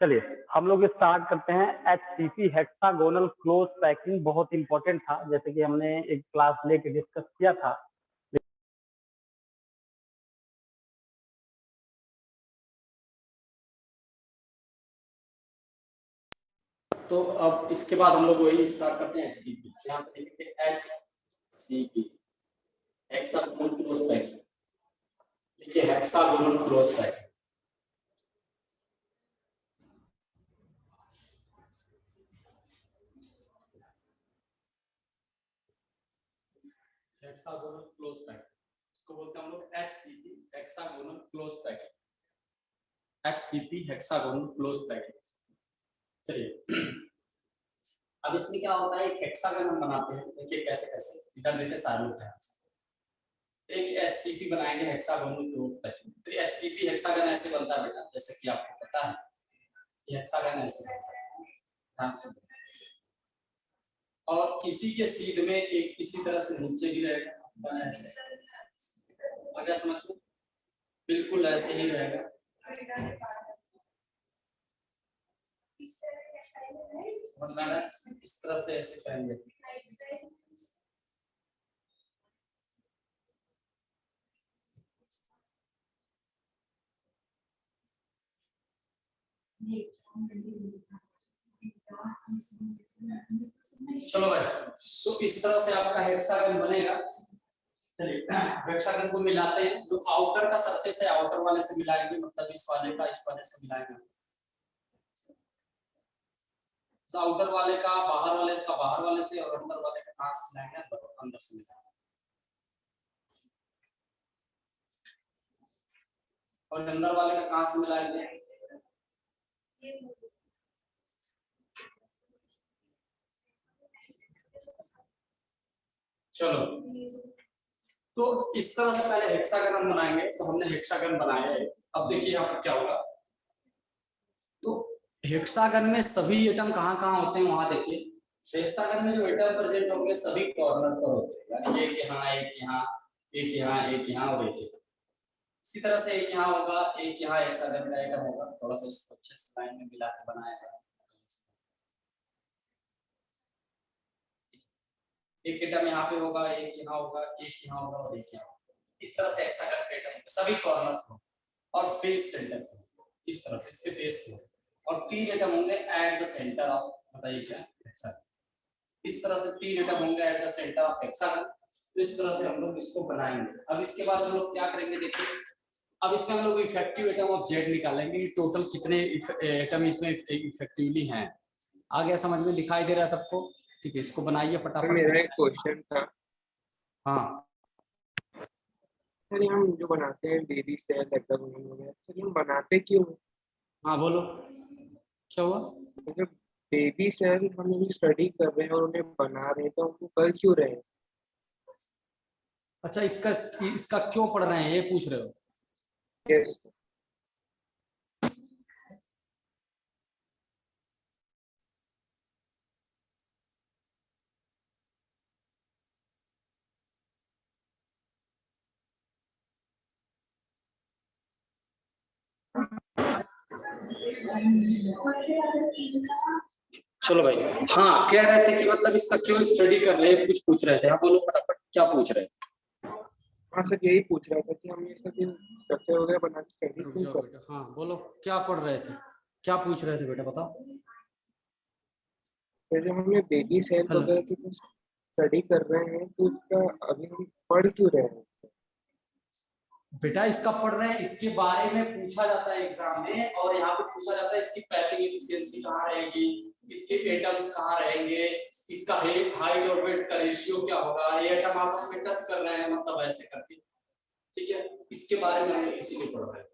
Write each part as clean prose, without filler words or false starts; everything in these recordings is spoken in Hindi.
चलिए हम लोग स्टार्ट करते हैं। HCP हेक्सागोनल क्लोज पैकिंग बहुत इंपॉर्टेंट था, जैसे कि हमने एक क्लास लेके डिस्कस किया था। तो अब इसके बाद हम लोग वही स्टार्ट करते हैं HCP। यहाँ पे लिखेंगे HCP हेक्सागोनल क्लोज पैकिंग। देखिए hexagonal close packing, hexagonal close packing इसको बोलते हैं हम लोग HCP hexagonal close packing. HCP hexagonal close packing. चलिए अब इसमें क्या होता है, एक हेक्सागन हम बनाते हैं। देखिए कैसे कैसे इधर देखिए सारे लोग ध्यान से। एक HCP बनाएंगे हेक्सागोनल क्लोज पैकिंग। तो HCP हेक्सागन ऐसे बनता है बेटा, जैसे कि आपको पता है ये हेक्सागन ऐसे बनता है, ध्यान से। और इसी के सीध में एक इसी तरह से नीचे भी रहेगा ऐसे, अगर समझ लो बिल्कुल ऐसे ही रहेगा। इस तरह से ऐसे करेंगे। चलो भाई, तो इस तरह से आपका हेक्सागन बनेगा। चलिए हेक्सागन को मिलाते हैं। जो आउटर का सरफेस है आउटर वाले से मिलाएंगे, मतलब इस वाले का इस वाले से मिलाएंगे। आउटर वाले का बाहर वाले से, और अंदर वाले का कहां से मिलाएंगे, अंदर से मिलाएंगे। और अंदर वाले का कहां से मिलाएंगे, चलो तो इस तरह से पहले हेक्सागन हम बनाएंगे। तो हमने हेक्सागन बनाया है। अब देखिए यहाँ पर क्या होगा, तो हेक्सागन में सभी एटम कहाँ होते हैं वहां देखिए। हेक्सागन में जो एटम प्रेजेंट होंगे सभी कॉर्नर पर होते हैं, यानी एक यहाँ एक यहाँ एक यहाँ एक यहाँ और एक यहाँ। इसी तरह से एक यहाँ होगा, एक यहाँ हेक्सागन का एटम होगा। थोड़ा सा इसको अच्छे से लाइन में मिला के बनाया है। एक एटम यहाँ पे होगा, एक यहाँ होगा, एक यहाँ होगा और एक यहाँ होगा। इस तरह से हेक्सागन के एटम सभी कॉर्नर पर और फेस सेंटर पर इस तरह से इसके फेस पे, और 3 एटम होंगे एट द सेंटर ऑफ, बताइए क्या, हेक्सागन। इस तरह से 3 एटम होंगे at the centre of hexagon. तो इस तरह से हम लोग इसको बनाएंगे। अब इसके बाद हम लोग क्या करेंगे देखिए, अब इसमें हम लोग इफेक्टिव एटम ऑफ जेड निकालेंगे। टोटल कितने एटम इसमें इफेक्टिवली हैं। आ गया समझ में, दिखाई दे रहा है सबको? ठीक है, इसको बनाइए फटाफट। मेरा एक क्वेश्चन था। हाँ सर हम जो बनाते हैं बेबी सेल हेक्सागोनल वगैरह, सर हम बनाते क्यों? हाँ बोलो क्या हुआ। जैसे बेबी सेल हम लोग स्टडी कर रहे हैं और उन्हें बना रहे हैं, तो हमको कर क्यों रहे हैं? अच्छा इसका इसका क्यों पढ़ रहे हैं ये पूछ रहे हो? यस। चलो भाई, हाँ कह रहे थे कि मतलब इसका क्यों स्टडी कर रहे हैं, कुछ पूछ रहे थे। हाँ बोलो फटाफट, क्या पूछ रहे थे? हाँ सर यही पूछ रहा था कि हम ये सब स्ट्रक्चर वगैरह बना के स्टडी क्यों कर रहे हैं? हाँ बोलो क्या पढ़ रहे थे, क्या पूछ रहे थे बेटा बताओ। जैसे हमने बेबी सेल वगैरह की स्टडी कर रहे हैं, तो उसका अभी हम पढ़ क्यों रहे हैं? बेटा इसका पढ़ रहे हैं, इसके बारे में पूछा जाता है एग्जाम में, और यहाँ पे पूछा जाता है इसकी पैकिंग एफिशिएंसी कहाँ रहेगी, इसके एटम्स कहाँ रहेंगे, इसका हाइट और वेट का रेशियो क्या होगा, ये एटम आपस में टच कर रहे हैं मतलब ऐसे करके। ठीक है, इसके बारे में हम लोग इसीलिए पढ़ रहे हैं।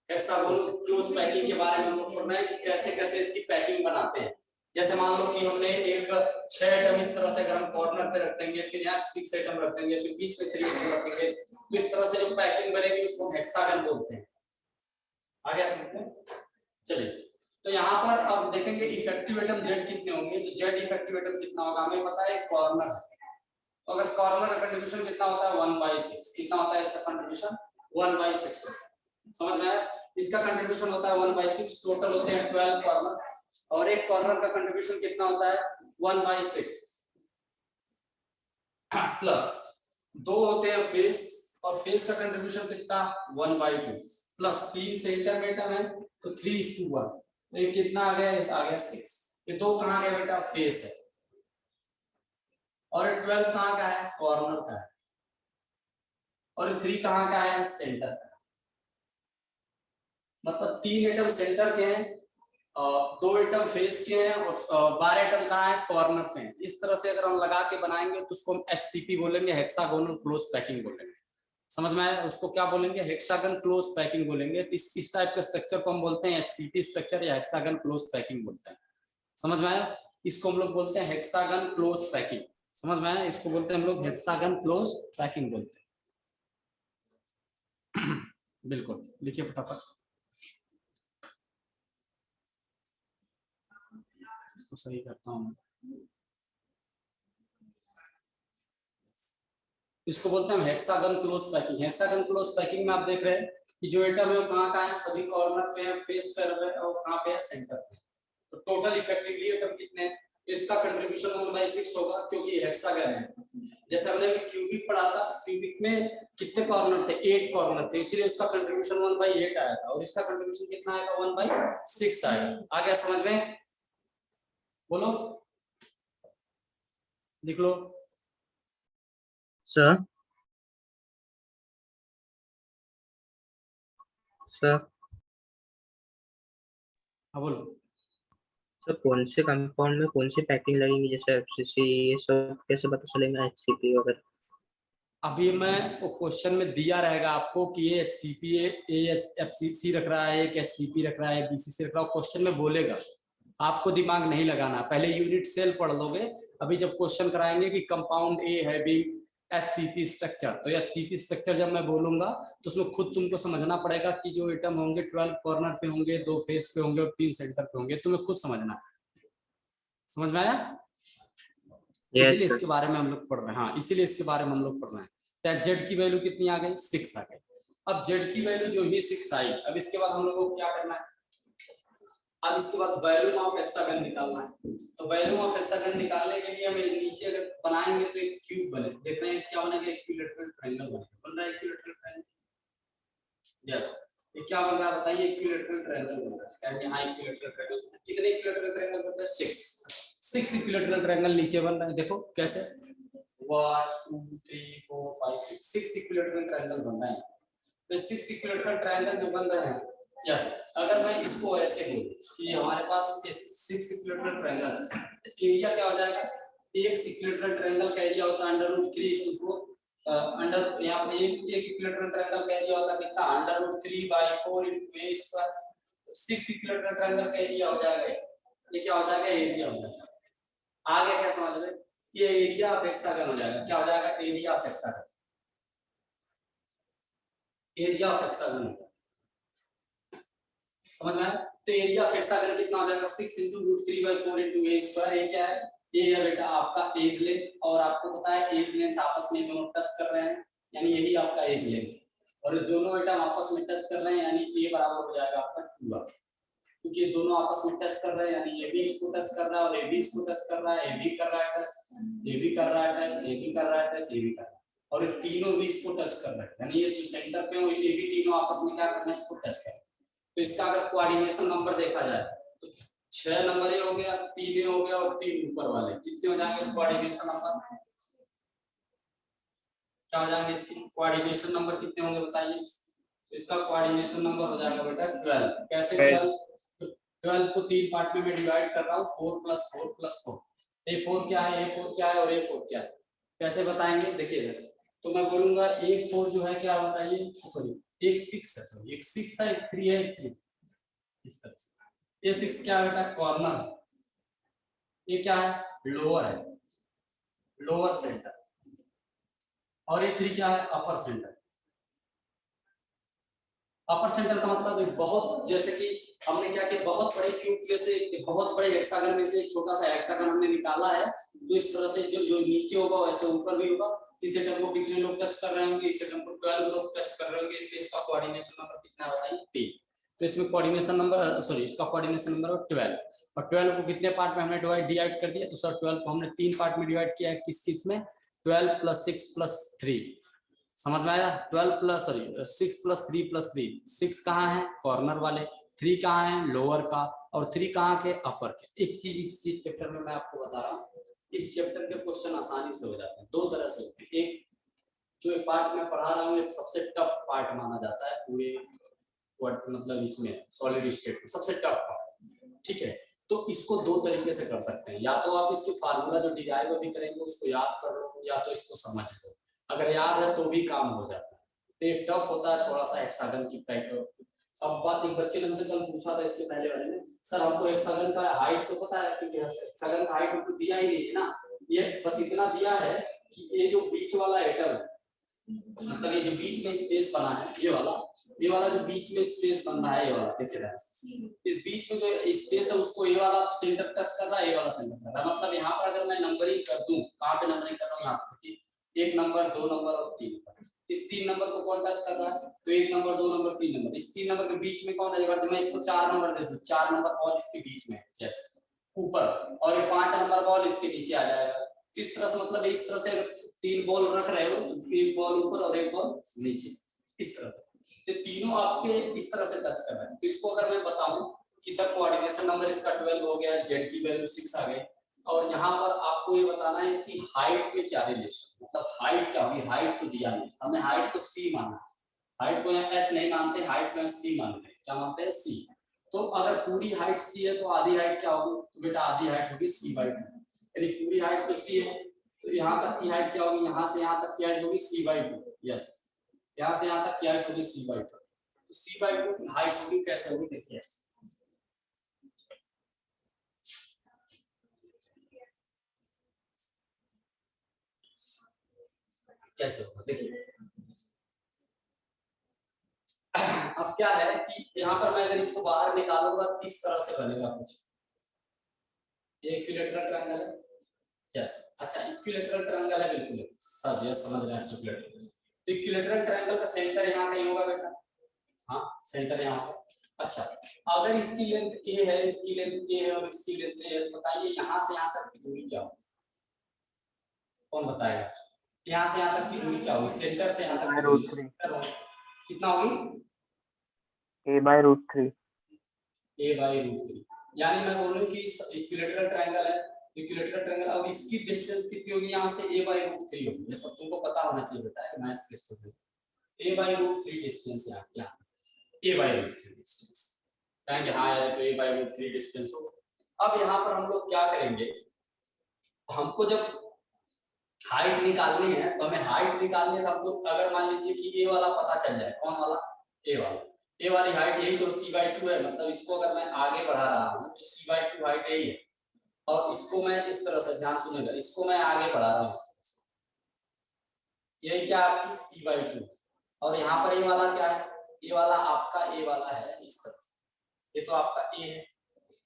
हेक्सागोनल क्लोज पैकिंग के बारे में हम लोग पढ़ रहे हैं कि कैसे कैसे इसकी पैकिंग बनाते हैं। जैसे मान लो कि हमने एक 6 एटम इस तरह से अगर हम कॉर्नर पे रख देंगे, फिर यहाँ 6 एटम रख देंगे, फिर बीच में 3 एटम रखेंगे, तो इस तरह से जो पैकिंग बनेगी उसको हेक्सागन बोलते हैं। आ गया समझ में? चलिए तो यहाँ पर अब देखेंगे इफेक्टिव एटम जेड कितने होंगे। तो जेड इफेक्टिव एटम कितना होगा हमें पता है, कॉर्नर तो अगर कॉर्नर का कंट्रीब्यूशन कितना होता है 1/6, कितना होता है इसका कंट्रीब्यूशन 1/6 समझ में आया। इसका कंट्रीब्यूशन होता है 1/6, टोटल होते हैं 12 कॉर्नर और एक कॉर्नर का कंट्रीब्यूशन कितना होता है 1/6 प्लस 2 होते हैं फेस और फेस का कंट्रीब्यूशन कितना 1/2 प्लस 3 सेंटर में है तो 3:1 तो ये कितना आ गया, आ गया 6। ये 2 कहाँ गया बेटा, फेस है और 12 कहाँ का है, कॉर्नर का है और 3 कहाँ का है, सेंटर का। मतलब 3 एटम सेंटर के हैं, 2 एटम फेस के हैं और 12 एटम कहाँ है, कॉर्नर पे हैं। इस तरह से अगर हम लगा के बनाएंगे तो उसको हम HCP बोलेंगे, हेक्सागोनल क्लोज पैकिंग बोलेंगे। समझ में आया, उसको क्या बोलेंगे, हेक्सागन क्लोज पैकिंग बोलेंगे। तो इस टाइप के स्ट्रक्चर को हम बोलते हैं HCP स्ट्रक्चर या हेक्सागन क्लोज पैकिंग बोलते हैं। समझ में आया, इसको हम लोग बोलते हैं हेक्सागन क्लोज पैकिंग। समझ में आया, इसको बोलते हैं हम लोग हेक्सागन क्लोज पैकिंग बोलते हैं। बिल्कुल, लिखिए फटाफट, इसको सही करता हूँ। इसको बोलते हैं hexagon close packing. Hexagon close packing में आप देख रहे हैं कि जो एटम है वो कहाँ कहाँ है, सभी कॉर्नर पे है, फेस पे है और कहाँ पे है, सेंटर पे। तो टोटल इफेक्टिवली एटम कितने हैं, तो इसका कंट्रीब्यूशन 1/6 होगा क्योंकि हेक्सागन है। जैसे हमने क्यूबिक पढ़ा था, क्यूबिक में कितने कॉर्नर थे, 8 कॉर्नर थे, इसलिए उसका कंट्रीब्यूशन 1/8 आया था और इसका कंट्रीब्यूशन कितना आएगा, 1/6 आएगा। आ गया समझ में, बोलो, लिख लो सर। सर हाँ बोलो। सर कौन से कंपाउंड में कौन सी पैकिंग लगेगी, जैसे FCC ये सब कैसे पता चलेगा, HCP वगैरह? अभी मैं वो क्वेश्चन में दिया रहेगा आपको कि ये HCP FCC रख रहा है, एक HCP रख रहा है, BCC रख रहा है, क्वेश्चन में बोलेगा। आपको दिमाग नहीं लगाना, पहले यूनिट सेल पढ़ लोगे। अभी जब क्वेश्चन कराएंगे कि compound A having HCP structure, तो HCP स्ट्रक्चर जब मैं बोलूंगा तो उसमें खुद तुमको समझना पड़ेगा कि जो एटम होंगे 12 कॉर्नर पे होंगे, 2 फेस पे होंगे और 3 सेंटर पे होंगे, तुम्हें खुद समझना। समझ में आया? इसीलिए इसके बारे में हम लोग पढ़ रहे हैं। हाँ, इसीलिए इसके बारे में हम लोग पढ़ रहे हैं। तो जेड की वैल्यू कितनी आ गई, 6 आ गई। अब जेड की वैल्यू जो ही 6 आई, अब इसके बाद हम लोगों को क्या करना है, अब इसके बाद वैल्यूम ऑफ हेक्सागन निकालना है। तो वैल्यूम ऑफ हेक्सागन निकालने के लिए हमें नीचे अगर बनाएंगे तो एक क्यूब बने, देख रहे हैं क्या बनेगा, इक्विलैटरल ट्रायंगल बनेगा। बन रहा है इक्विलैटरल ट्रायंगल, यस। ये क्या बन रहा है बताइए, इक्विलैटरल ट्रायंगल बन रहा है। क्या यहाँ इक्विलैटरल ट्रायंगल, कितने इक्विलैटरल ट्रायंगल बन रहे हैं, 6 इक्विलैटरल ट्रायंगल नीचे बन रहा है। देखो कैसे, 1 2 3 4 5 6 इक्विलैटरल ट्रायंगल बन रहे हैं। तो 6 इक्विलैटरल ट्रायंगल जो बन रहे हैं, यस। अगर मैं इसको ऐसे बोलूं कि हमारे पास 6 इक्विलैटरल ट्रायंगल है, तो एरिया क्या हो जाएगा, एक इक्विलैटरल ट्रायंगल का एरिया होता है √3:4 अंडर, यहाँ पे एक इक्विलैटरल ट्रायंगल का एरिया होता है कितना, √3/4 × a²। 6 इक्विलैटरल ट्रायंगल का एरिया हो जाएगा, ये क्या हो जाएगा, एरिया हो जाएगा। आगे क्या समझ में, ये एरिया ऑफ हेक्सागन हो जाएगा। क्या हो जाएगा, area of hexagon, area of hexagon. समझ में आया? तो एरिया ऑफ हेक्सागन कितना हो जाएगा, 6 × √3/4 × a²। ये क्या है, ये है बेटा आपका एज लेंथ, और आपको पता है एज लेंथ आपस में दोनों टच कर रहे हैं, यानी यही आपका एज लेंथ, और ये दोनों एटम आपस में टच कर रहे हैं, यानी ए बराबर हो जाएगा आपका 2r, क्योंकि ये दोनों आपस में टच कर रहे हैं, यानी ये भी इसको टच कर रहा है और ये भी इसको टच कर रहा है, ये भी कर रहा है टच, ये भी कर रहा है टच, ये भी कर रहा है टच, ये भी कर रहा है, और ये तीनों भी इसको टच कर रहे हैं, यानी ये जो सेंटर पे हो ये भी तीनों आपस में क्या कर रहे हैं, इसको टच कर रहे हैं। तो इसका अगर कोऑर्डिनेशन नंबर देखा जाए तो 6 नंबर ये हो गया, 3 ये हो गया और 3 ऊपर वाले कितने हो जाएंगे कोऑर्डिनेशन नंबर, क्या हो जाएंगे इसकी कोऑर्डिनेशन नंबर कितने होंगे बताइए। इसका कोऑर्डिनेशन नंबर हो जाएगा बेटा 12। कैसे 12, 12 को 3 पार्ट में मैं डिवाइड कर रहा हूँ, 4 + 4 + 4। A4 क्या है, A4 क्या है और A4 क्या है, कैसे बताएंगे, देखिए। तो मैं बोलूंगा एक 4 जो है क्या बताइए, सॉरी एक 6 है, सॉरी एक 6 है, एक 3 है, एक 3, इस तरह से। ये 6 क्या है बेटा, कॉर्नर है। ये क्या है, लोअर है, लोअर सेंटर। और ये 3 क्या है, अपर सेंटर। अपर सेंटर का मतलब बहुत, जैसे कि हमने क्या किया, बहुत बड़े क्यूब में से, बहुत बड़े हेक्सागन में से एक छोटा सा हेक्सागन हमने निकाला है। तो इस तरह से जो नीचे होगा वैसे ऊपर भी होगा। इस एटम को कितने लोग टच कर रहे होंगे, इस एटम को 12 लोग टच कर रहे होंगे। इसका कोऑर्डिनेशन नंबर कितना बताइए, 3। तो इसमें कोऑर्डिनेशन नंबर इसका कोऑर्डिनेशन नंबर 12। और 12 को कितने पार्ट में हमने डिवाइड कर दिया, तो सर 12 को हमने 3 पार्ट में डिवाइड किया है। किस में, 12 + 6 + 3। समझ में आया, 6 + 3 + 3। 6 कहाँ है, कॉर्नर वाले, 3 कहाँ है, लोअर का, और 3 कहाँ के, अपर के। एक चीज इस चैप्टर में मैं आपको बता रहा हूँ, इस चैप्टर के क्वेश्चन आसानी से हो जाते हैं। 2 तरह से होते हैं। एक जो एक पार्ट में पढ़ा रहा हूँ, एक सबसे टफ पार्ट माना जाता है पूरे मतलब इसमें सॉलिड स्टेट में सबसे टफ पार्ट, ठीक है। तो इसको 2 तरीके से कर सकते हैं, या तो आप इसके फार्मूला जो डिराइव अभी करेंगे उसको याद कर लो, या तो इसको समझ लो। अगर याद है तो भी काम हो जाता है। तो ये टफ होता है थोड़ा सा हेक्सागन की पैटर्न। अब बात, एक बच्चे ने मुझसे कल पूछा था इसके पहले वाले में, सर हमको हेक्सागन का हाइट तो पता है, क्योंकि हेक्सागन का हाइट हमको दिया ही नहीं है ना, ये बस इतना दिया है कि ये जो बीच वाला एटम है, मतलब ये जो बीच में स्पेस बना है, ये वाला जो बीच में स्पेस बन रहा है, ये वाला देखिए, इस बीच में जो स्पेस है उसको ये वाला सेंटर टच कर रहा है, ये वाला सेंटर कर रहा है। मतलब यहाँ पर अगर मैं नंबरिंग कर दूं, कहाँ पे नंबरिंग कर रहा हूँ, यहाँ पे 1 नंबर, 2 नंबर और 3 नंबर। इस 3 नंबर को कौन टच कर रहा है, तो 1 नंबर, 2 नंबर, 3 नंबर। इस 3 नंबर के बीच में कौन है, अगर मैं इसको 4 नंबर दे दूं, 4 नंबर बॉल इसके बीच में जस्ट ऊपर, और ये 5 नंबर बॉल इसके नीचे आ जाएगा। इस तरह से, मतलब इस तरह से 3 बॉल रख रहे हो, 1 बॉल ऊपर और 1 बॉल नीचे, इस तरह से। तो तीनों आपके इस तरह से टच कर रहे हैं। तो इसको अगर मैं बताऊं कि सर कोऑर्डिनेशन नंबर इसका 12 हो गया, जेड की वैल्यू 6 आ गई, और यहाँ पर आपको ये बताना है इसकी हाइट में क्या रिलेशन, मतलब हाइट क्या होगी। हाइट तो दिया नहीं, हमने हाइट को सी माना, हाइट को यहाँ एच नहीं मानते, हाइट को यहाँ सी मानते हैं। क्या मानते हैं, सी। तो अगर पूरी हाइट सी है तो आधी हाइट क्या होगी, तो बेटा आधी हाइट होगी c/2, यानी पूरी हाइट तो सी है, तो यहाँ तक की हाइट क्या होगी, यहाँ से यहाँ तक की हाइट होगी c/2। यस, यहाँ से यहाँ तक की हाइट होगी c/2। तो c/2 की हाइट होगी, कैसे होगी देखिए, कैसे होगा देखिए। अब क्या है कि यहाँ पर मैं अगर इसको बाहर निकालूंगा इस तरह से बनेगा कुछ, ये इक्विलेटरल ट्रायंगल है। यस, अच्छा इक्विलेटरल ट्रायंगल है, बिल्कुल सब यस समझ रहे हैं इक्विलेटरल। तो इक्विलेटरल ट्रायंगल का सेंटर यहाँ कहीं होगा बेटा, हाँ सेंटर यहाँ पर। अच्छा, अगर इसकी लेंथ a है, इसकी लेंथ a है और इसकी लेंथ a है, बताइए यहाँ से यहाँ तक की दूरी क्या होगी, कौन बताएगा। यहाँ से यहाँ तक की दूरी क्या होगी, सेंटर से यहाँ तक की दूरी कितना होगी, a/√3। a/√3। यानी मैं बोल रहा हूँ कि इक्विलेटरल ट्रायंगल है, इक्विलेटरल ट्रायंगल, अब इसकी डिस्टेंस कितनी होगी, यहाँ से a/√3 होगी। ये सब तुमको पता होना चाहिए बेटा, मैथ्स के स्टूडेंट। a/√3 डिस्टेंस यहाँ a/√3 डिस्टेंस कहेंगे, हाँ यार तो a/√3 डिस्टेंस हो। अब यहाँ पर हम लोग क्या करेंगे, हमको जब हाइट निकालनी है तो हमें हाइट निकालनी है, तो हमको अगर मान लीजिए कि a वाला पता चल जाए, कौन वाला, a वाला, a वाली हाइट यही तो c/2 है, मतलब इसको अगर मैं आगे बढ़ा रहा हूँ तो c/2 हाइट यही है, और इसको मैं इस तरह से, ध्यान सुनेगा, इसको मैं आगे बढ़ा रहा हूँ इस तरह से, यही क्या आपकी c/2, और यहाँ पर a वाला क्या है, a वाला आपका a वाला है इस तरह से, ये तो आपका a है,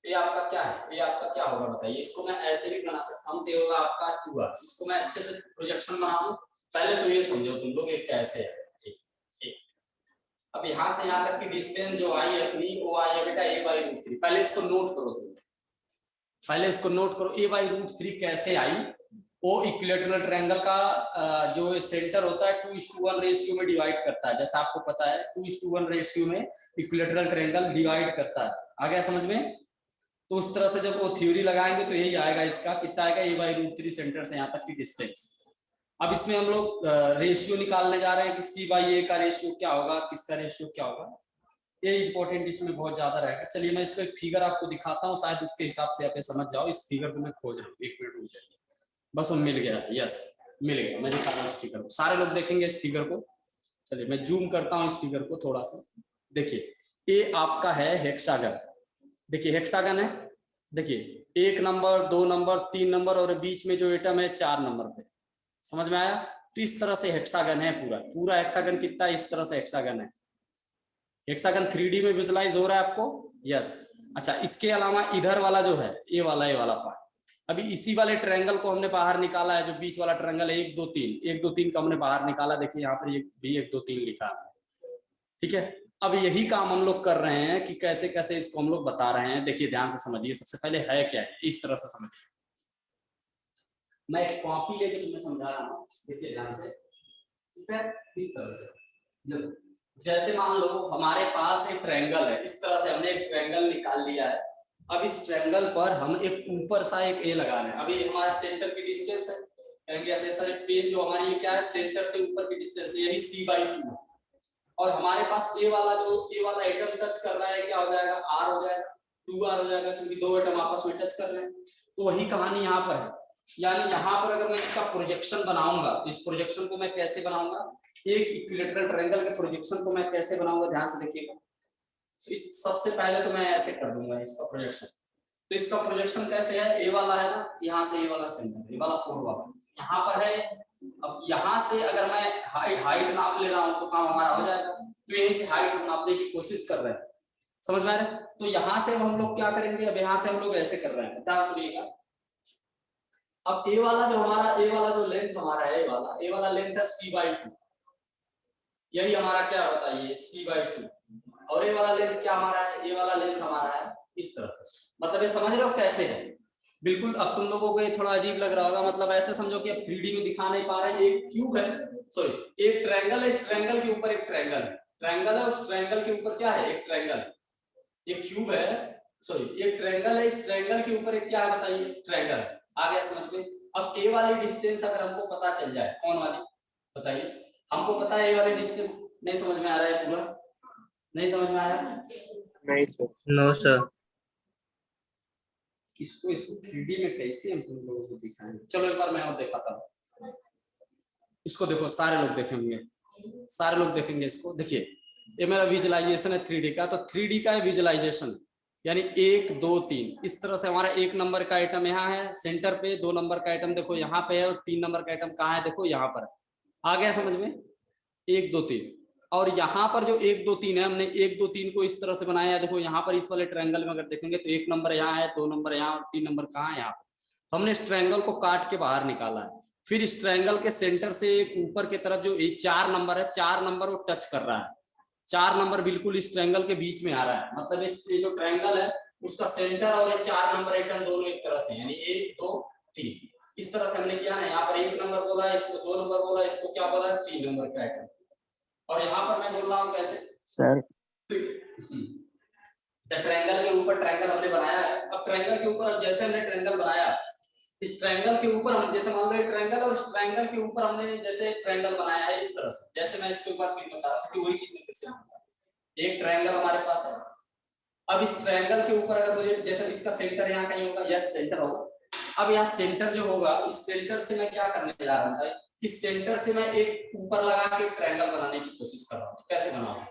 ये आपका क्या है, ये आपका क्या होगा बताइए। इसको मैं ऐसे भी बना सकता हूँ, तो होगा आपका 2r। इसको मैं अच्छे से प्रोजेक्शन बना दूं, पहले तो ये समझो तुम लोग ये कैसे है। अब यहाँ से यहाँ तक की डिस्टेंस जो आई है अपनी, वो आई है बेटा a/√3। पहले इसको नोट करो तुम, पहले इसको नोट करो, a/√3 कैसे आई। वो इक्विलेटरल ट्रायंगल का जो सेंटर होता है 2:1 रेशियो में डिवाइड करता है, जैसा आपको पता है 2:1 रेशियो में इक्विलेटरल ट्रायंगल डिवाइड करता है। आ गया समझ में। तो उस तरह से जब वो थ्योरी लगाएंगे तो यही आएगा, इसका कितना आएगा, a/√3 सेंटर से यहाँ तक की डिस्टेंस। अब इसमें हम लोग रेशियो निकालने जा रहे हैं कि c/a का रेशियो क्या होगा, किसका रेशियो क्या होगा, ये इंपॉर्टेंट इसमें बहुत ज्यादा रहेगा। चलिए मैं इसको एक फिगर आपको दिखाता हूँ, शायद उसके हिसाब से आप समझ जाओ। इस फिगर को मैं खोज रहा हूँ, 1 मिनट रुक जाइए, बस वो मिल गया, यस मिल गया, मैं दिखा रहा हूँ इस फिगर को, सारे लोग देखेंगे इस फिगर को। चलिए मैं जूम करता हूँ इस फिगर को थोड़ा सा, देखिए ये आपका है हेक्सागन, देखिए हेक्सागन है, देखिए 1 नंबर, 2 नंबर, 3 नंबर, और बीच में जो एटम है 4 नंबर पे, समझ में आया। तो इस तरह से हेक्सागन है, पूरा पूरा हेक्सागन कितना है, इस तरह से हेक्सागन है। हेक्सागन 3D में विजुलाइज हो रहा है आपको, यस। अच्छा, इसके अलावा इधर वाला जो है ये वाला पार्ट, अभी इसी वाले ट्रायंगल को हमने बाहर निकाला है, जो बीच वाला ट्रायंगल है 1 2 3, 1 2 3 का हमने बाहर निकाला। देखिए यहाँ पर ये भी 1 2 3 लिखा है, ठीक है। अब यही काम हम लोग कर रहे हैं कि कैसे कैसे इसको हम लोग बता रहे हैं। देखिए ध्यान से समझिए, सबसे पहले है क्या है, इस तरह से समझिए। मैं एक कॉपी लेके तुम्हें समझा रहा हूँ, देखिए ध्यान से, ठीक है। इस तरह से जैसे मान लो हमारे पास एक ट्रायंगल है, इस तरह से हमने एक ट्रायंगल निकाल लिया है। अब इस ट्रायंगल पर हम एक ऊपर सा एक ए लगा रहे हैं। अभी हमारा सेंटर की डिस्टेंस है, ऐसे सारे पेन जो हमारी ये क्या है, सेंटर से ऊपर की डिस्टेंस यही c/2 है। और हमारे पास ए वाला एटम टच कर रहा है, क्या हो जाएगा, r हो जाएगा, 2r हो जाएगा, क्योंकि दो एटम आपस में टच कर रहे हैं। तो वही कहानी यहाँ पर है। यानी यहाँ पर अगर मैं इसका प्रोजेक्शन बनाऊंगा, इस प्रोजेक्शन को मैं कैसे बनाऊंगा, एक इक्विलेटरल ट्रायंगल के प्रोजेक्शन को मैं कैसे बनाऊंगा, ध्यान से देखिएगा। इस सबसे पहले तो मैं ऐसे कर दूंगा इसका प्रोजेक्शन। तो इसका प्रोजेक्शन कैसे है, ए वाला है ना, यहाँ से ए वाला सेंटर, ए वाला 4 वाला यहाँ पर है। अब यहाँ से अगर मैं हाइट नाप ले रहा हूँ तो काम हमारा हो जाएगा। तो यहीं से हाइट हम नापने की कोशिश कर रहे हैं, समझ में आ रहा है। तो यहाँ से हम लोग क्या करेंगे, अब यहाँ से हम लोग ऐसे कर रहे हैं, ध्यान सुनिएगा। अब ए वाला जो लेंथ हमारा है, ए वाला लेंथ है c/2, यही हमारा क्या बताइए, c/2। और ये वाला लेंथ क्या हमारा है, ये वाला लेंथ हमारा है इस तरह से। मतलब ये समझ रहे हो कैसे है, बिल्कुल। अब तुम लोगों को ये थोड़ा अजीब लग रहा होगा, मतलब ऐसे समझो कि अब 3D में दिखा नहीं पा रहे हैं। एक क्यूब है, सॉरी एक ट्रायंगल है, इस ट्रायंगल के ऊपर एक ट्रायंगल है, ट्रायंगल है, उस ट्रायंगल के ऊपर क्या है, एक ट्रायंगल। एक क्यूब है, सॉरी एक ट्रायंगल है, इस ट्रायंगल के ऊपर एक क्या है बताइए, ट्रायंगल। आ गया समझ में। अब ए वाली डिस्टेंस अगर हमको पता चल जाए, कौन वाली बताइए, हमको पता है ए वाली डिस्टेंस। नहीं समझ में आ रहा है पूरा, नहीं समझ में आया, नहीं सर, नो सर। इसको 3D में कैसे हम तुम लोगों को दिखाएंगे। चलो एक बार मैं और दिखाता हूँ। इसको देखो, सारे लोग देखेंगे, सारे लोग देखेंगे इसको। देखिए ये मेरा विजुअलाइजेशन है 3D का। तो 3D का है विजुअलाइजेशन, यानी 1 2 3 इस तरह से हमारा 1 नंबर का आइटम यहाँ है सेंटर पे, 2 नंबर का आइटम देखो यहाँ पे है, और 3 नंबर का आइटम कहाँ है, देखो यहाँ पर। आ गया समझ में, 1 2 3। और यहाँ पर जो 1 2 3 है, हमने 1 2 3 को इस तरह से बनाया है। देखो यहाँ पर इस वाले ट्रायंगल में अगर देखेंगे तो 1 नंबर यहाँ है, 2 नंबर यहाँ, और 3 नंबर कहाँ है, यहाँ पर। तो हमने इस ट्रायंगल को काट के बाहर निकाला है। फिर इस ट्रायंगल के सेंटर से ऊपर की तरफ जो 4 नंबर है, 4 नंबर वो टच कर रहा है। 4 नंबर बिल्कुल इस ट्रायंगल के बीच में आ रहा है। मतलब इस जो ट्रायंगल है उसका सेंटर और ये 4 नंबर आइटम दोनों एक तरह से, यानी 1 2 3 इस तरह से हमने किया ना। यहाँ पर 1 नंबर बोला है, इसको 2 नंबर बोला, इसको क्या बोला है, 3 नंबर का आइटम। और यहाँ पर मैं बोल रहा हूँ कैसे सर, ट्रायंगल के ऊपर ट्रायंगल हमने बनाया है। अब ट्रायंगल के ऊपर जैसे हमने ट्रायंगल बनाया, इस ट्रायंगल के ऊपर हम जैसे मान लो ट्रायंगल, और इस ट्रायंगल के ऊपर हमने जैसे ट्रायंगल बनाया है इस तरह से। जैसे मैं इसके ऊपर फिर बता रहा हूँ, वही चीज में फिर एक ट्रायंगल हमारे पास है। अब इस ट्रायंगल के ऊपर अगर मुझे जैसे इसका सेंटर यहाँ कहीं होगा, यस सेंटर होगा। अब यहाँ सेंटर जो होगा, इस सेंटर से मैं क्या करने जा रहा हूँ, इस सेंटर से मैं एक ऊपर लगा के ट्रायंगल बनाने की कोशिश कर रहा हूँ। कैसे बनाऊंगा,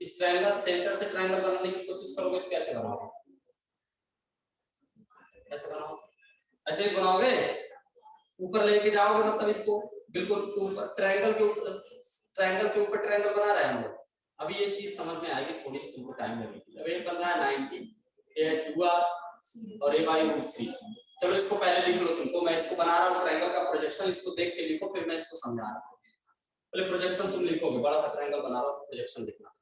इस ट्रायंगल सेंटर से ट्रायंगल बनाने की कोशिश करोगे तो कैसे बनाओगे, कैसे बनाओगे, ऐसे ही बनाओगे, ऊपर लेके जाओगे। मतलब इसको बिल्कुल ऊपर ट्रायंगल के ऊपर ट्रायंगल बना रहे हैं हम लोग। अभी ये चीज समझ में आएगी, थोड़ी सी तुमको टाइम लगेगी। अब ये बन रहा है 90, ये 2r और a/√3। चलो इसको पहले लिख लो तुमको, मैं इसको बना रहा हूँ ट्रायंगल का प्रोजेक्शन, इसको देख के लिखो, फिर मैं इसको समझा रहा हूँ। पहले प्रोजेक्शन तुम लिखोगे, बड़ा सा ट्रायंगल बना रहा हूँ, प्रोजेक्शन लिखना,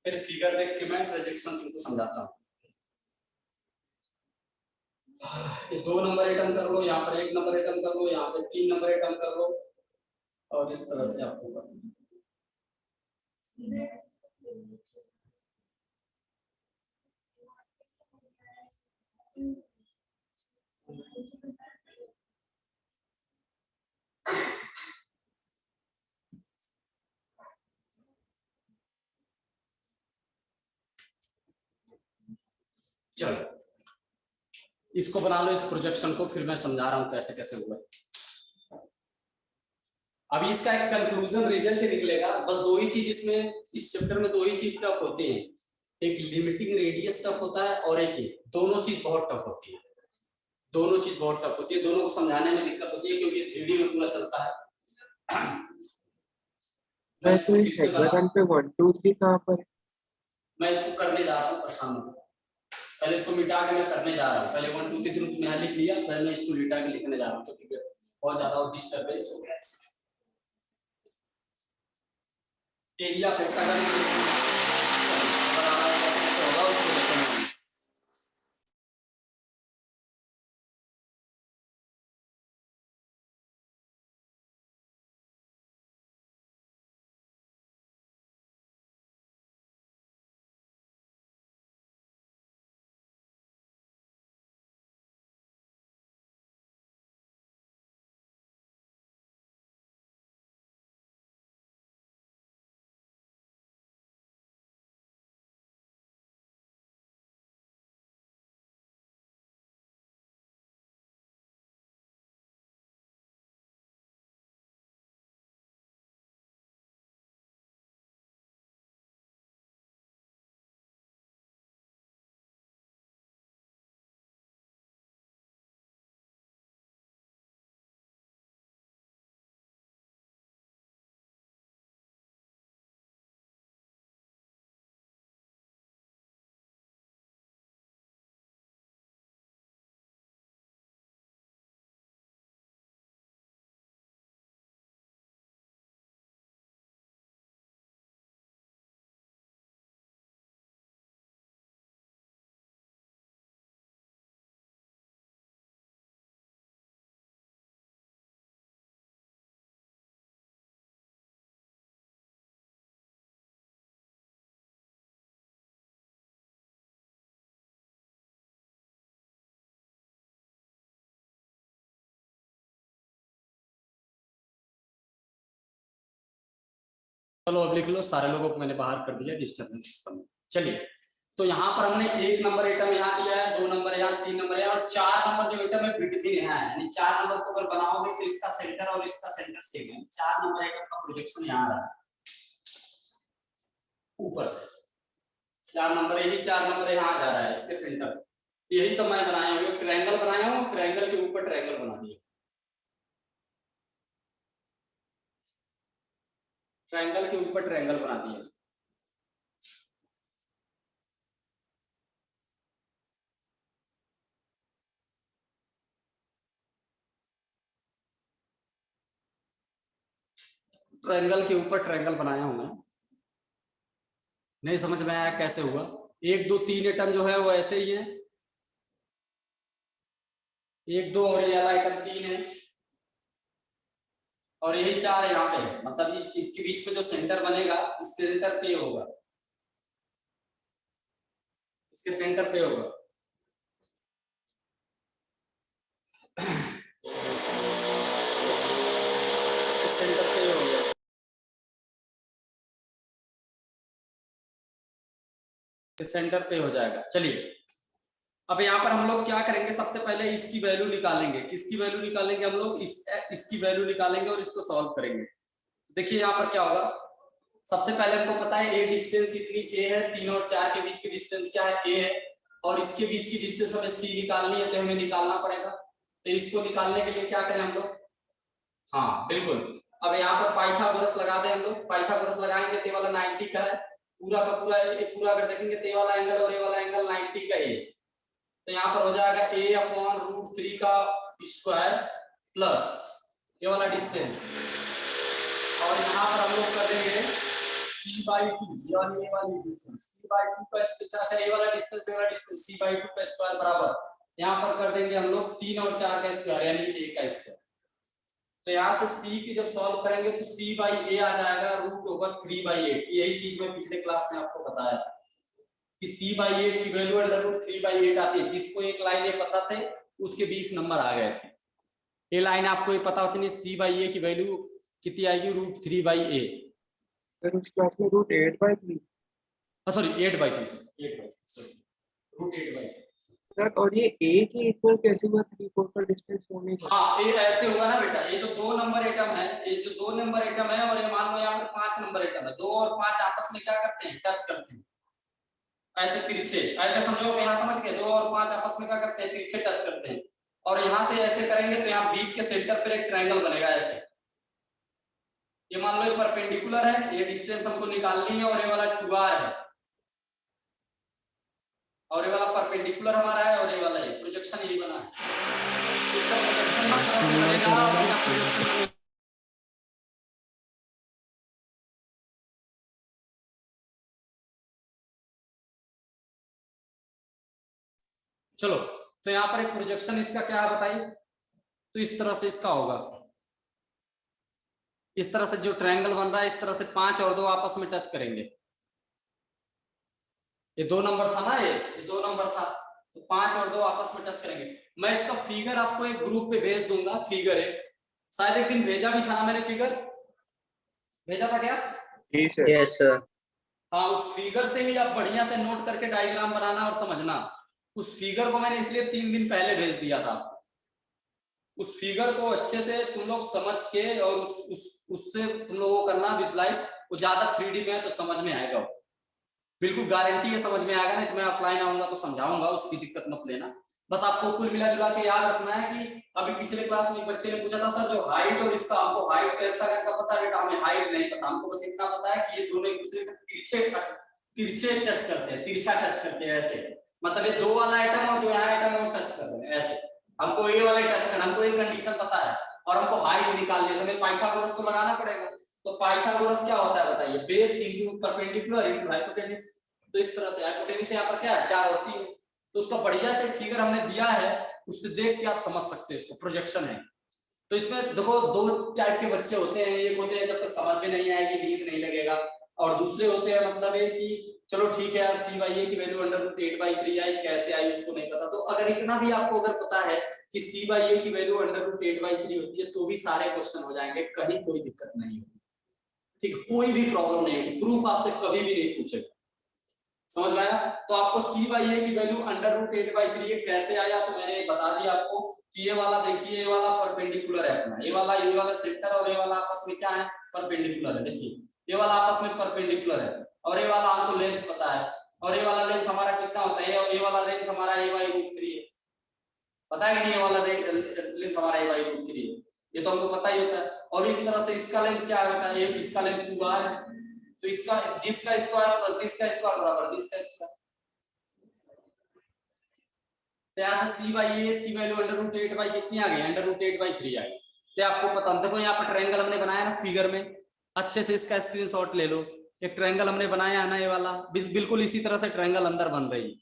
फिर फिगर देख के मैं प्रोजेक्शन तुमको समझाता हूँ। 2 नंबर आइटम कर लो, यहाँ पर 1 नंबर आइटम कर लो, यहाँ पे 3 नंबर आइटम कर लो, और इस तरह से आपको करना। चलो इसको बना लो, इस प्रोजेक्शन को, फिर मैं समझा रहा हूं कैसे कैसे हुआ। अभी इसका एक कंक्लूजन रिजल्ट निकलेगा। बस 2 ही चीज इसमें, इस चैप्टर में 2 ही चीज टफ होती है, एक लिमिटिंग रेडियस टफ होता है, और एक दोनों चीज बहुत टफ होती है। दोनों चीज बहुत टफ होती है, दोनों को समझाने में दिक्कत होती है, क्योंकि 3D में पूरा चलता है। वैसे हेक्सागन पे 1 2 3 कहाँ पर है? मैं इसको करने जा रहा हूँ, परेशान मत हो। पहले इसको मिटा के मैं करने जा रहा हूँ, पहले 1 2 3 ग्रुप में लिख लिया, पहले मैं इसको मिटा के लिखने जा रहा हूँ क्योंकि बहुत ज्यादा डिस्टर्बेंस हो गया इसमें। एरिया ऑफ हेक्सागन होगा उसको देखते हैं। चलो अब लिख लो, सारे लोगों को मैंने बाहर कर दिया, डिस्टर्बेंस खत्म। चलिए, तो यहाँ पर हमने 1 नंबर एटम यहाँ दिया है, 2 नंबर यहाँ, 3 नंबर यहाँ और 4 नंबर जो एटम है बिटवीन यहाँ है, यानी 4 नंबर को अगर बनाओगे तो इसका सेंटर और इसका सेंटर सेम है। 4 नंबर एटम का प्रोजेक्शन यहाँ आ रहा है ऊपर से, 4 नंबर, यही 4 नंबर यहाँ जा रहा है इसके सेंटर। यही तो मैं बनाया हूँ, ट्रायंगल बनाया हूँ, ट्रायंगल के ऊपर ट्रायंगल बना दिया, ट्रायंगल के ऊपर ट्रायंगल बना दिया। ट्रायंगल के ऊपर ट्रायंगल बनाया हूं मैं। नहीं समझ में आया कैसे हुआ? 1 2 3 एटम जो है वो ऐसे ही है, 1 2 और ये वाला एटम 3 है और यही 4 यहाँ पे है, मतलब इसके बीच में जो सेंटर बनेगा इस सेंटर पे होगा, इसके सेंटर पे होगा। सेंटर पे होगा, सेंटर पे हो जाएगा। चलिए अब यहाँ पर हम लोग क्या करेंगे, सबसे पहले इसकी वैल्यू निकालेंगे। किसकी वैल्यू निकालेंगे हम लोग? इसकी वैल्यू निकालेंगे और इसको सॉल्व करेंगे। देखिए यहाँ पर क्या होगा, सबसे पहले हमको पता है ए डिस्टेंस इतनी ए है, 3 और 4 के बीच की डिस्टेंस क्या है? ए है, और इसके बीच की डिस्टेंस हमें सी निकालनी है, तो हमें निकालना पड़ेगा। तो इसको निकालने के लिए क्या करें हम लोग? हाँ बिल्कुल, अब यहाँ पर पाइथागोरस लगा दें हम लोग। पाइथागोरस लगाएंगे तो ये वाला 90 का है, पूरा का पूरा अगर देखेंगे तो ये वाला एंगल और ये वाला एंगल 90 का है। तो यहाँ पर हो जाएगा a/√3 का स्क्वायर प्लस ये वाला डिस्टेंस, और यहाँ पर हम लोग कर देंगे c/2, ये वाली डिस्टेंस c/2 का, अच्छा ये वाला डिस्टेंस c/2 का स्क्वायर बराबर, यहाँ पर कर देंगे हम लोग 3 और 4 का स्क्वायर यानी a का स्क्वायर। तो यहाँ से c की जब सॉल्व करेंगे तो c/a आ जाएगा √3/8। यही चीज मैं पिछले क्लास में आपको बताया था कि c/8 की वैल्यू √3/8 आती है। जिसको एक लाइन ये पता थे उसके 20 नंबर आ गए थे। ये लाइन आपको ये पता होती नहीं, c/a की वैल्यू कितनी आएगी? √3/8। फिर उस क्लास में √8/3, सॉरी 8/3, √8/3। सर और ये a की इक्वल कैसे हुआ 3 4 का डिस्टेंस होने का? हाँ ये ऐसे हुआ ना बेटा, ये जो 2 नंबर एटम है, ये जो 2 नंबर एटम है, और ये मान लो यहाँ पर 5 नंबर एटम है, 2 और 5 आपस में क्या करते हैं? टच करते हैं, ऐसे तिरछे, ऐसे समझो, यहाँ समझ गए? 2 और 5 आपस में क्या करते हैं? तिरछे टच करते हैं। और यहाँ से ऐसे करेंगे तो यहाँ बीच के सेंटर पर एक ट्रायंगल बनेगा ऐसे। ये मान लो ये परपेंडिकुलर है, ये डिस्टेंस हमको निकालनी है, और ये वाला 2r है, और ये वाला परपेंडिकुलर हमारा है और ये वाला ये प्रोजेक्शन यही बना है। इसका प्रोजेक्शन इस तरह से बनेगा और बिना प्रोजेक्शन चलो तो यहाँ पर एक प्रोजेक्शन इसका क्या है बताइए। तो इस तरह से इसका होगा, इस तरह से जो ट्रायंगल बन रहा है इस तरह से 5 और 2 आपस में टच करेंगे। ये 2 नंबर था ना, ये 2 नंबर था, तो 5 और 2 आपस में टच करेंगे। मैं इसका फिगर आपको एक ग्रुप पे भेज दूंगा, फिगर है, शायद एक दिन भेजा भी था ना मैंने, फिगर भेजा था क्या? Yes sir. हाँ, उस फिगर से ही आप बढ़िया से नोट करके डायग्राम बनाना और समझना। उस फिगर को मैंने इसलिए 3 दिन पहले भेज दिया था। उस फिगर को अच्छे से तुम लोग समझ के और उससे तुम लोगों को करना विजुलाइज। वो ज्यादा 3D में है तो समझ में आएगा, बिल्कुल गारंटी है समझ में आएगा। नहीं तो मैं ऑफलाइन आऊंगा तो समझाऊंगा, उसकी दिक्कत मत लेना। बस आपको कुल मिला जुला के याद रखना है कि अभी पिछले क्लास में बच्चे ने पूछा था सर जो हाइट और इसका, हमको हाइट तो हेक्सागन का पता है बेटा, हमें हाइट नहीं पता, हमको बस इतना पता है कि ये दोनों एक दूसरे को तिरछे टच करते हैं, तिरछा टच करते हैं ऐसे। मतलब ये 2 वाला आइटम और जो यहाँ आइटम है वो टच कर रहे हैं ऐसे। हमको ये वाला टच करना, हमको ये कंडीशन पता है और हमको हाइट निकालनी है, तो हमें पाइथागोरस को लगाना पड़ेगा। तो पाइथागोरस क्या होता है बताइए? Base into perpendicular into hypotenuse. तो इस तरह से हाइपोटेन्यूज यहाँ पर क्या है 4 होती है। तो उसका बढ़िया से फिगर हमने दिया है, उससे देख के आप समझ सकते हैं इसको, प्रोजेक्शन है। तो इसमें देखो 2 टाइप के बच्चे होते हैं, एक होते हैं जब तक समझ में नहीं आएगी नींद नहीं लगेगा, और दूसरे होते हैं मतलब ये कि चलो ठीक है यार सी बाई ए की वैल्यू √8/3 आई, कैसे आई उसको नहीं पता। तो अगर इतना भी आपको अगर पता है कि सी बाई ए की वैल्यू √8/3 होती है तो भी सारे क्वेश्चन हो जाएंगे, कहीं कोई दिक्कत नहीं होगी, ठीक, कोई भी प्रॉब्लम नहीं होगी, प्रूफ आपसे कभी भी नहीं पूछेगा। समझ में आया? तो आपको सी बाई ए की वैल्यू √8/3 कैसे आया, तो मैंने बता दिया आपको कि ये वाला देखिए, ये वाला परपेंडिकुलर है अपना, ये वाला सेंटर और ये वाला आपस में क्या है परपेंडिकुलर है। देखिए ये वाला आपस में परपेंडिकुलर है और ये वाला हमको लेंथ पता है, और ये वाला लेंथ हमारा कितना होता है, ये वाला लेंथ हमारा a/√3 है, पता है कि नहीं? ये वाला लेंथ हमारा a/√3 है, ये तो हमको पता ही होता है। और इस तरह से इसका लेंथ क्या होता है, इसका लेंथ 2r है, तो इसका दिस का स्क्वायर प्लस दिस का स्क्वायर बराबर दिस का स्क्वायर। तो यहाँ से सी बाई ए की वैल्यू √8 बाई कितनी आ गई, √8/3 आ गई। तो आपको पता, देखो यहाँ पर ट्रायंगल हमने बनाया ना फिगर में, अच्छे से इसका स्क्रीनशॉट ले लो। एक ट्रायंगल हमने बनाया है ना, ये वाला बिल्कुल इसी तरह से ट्रायंगल अंदर बन रही है,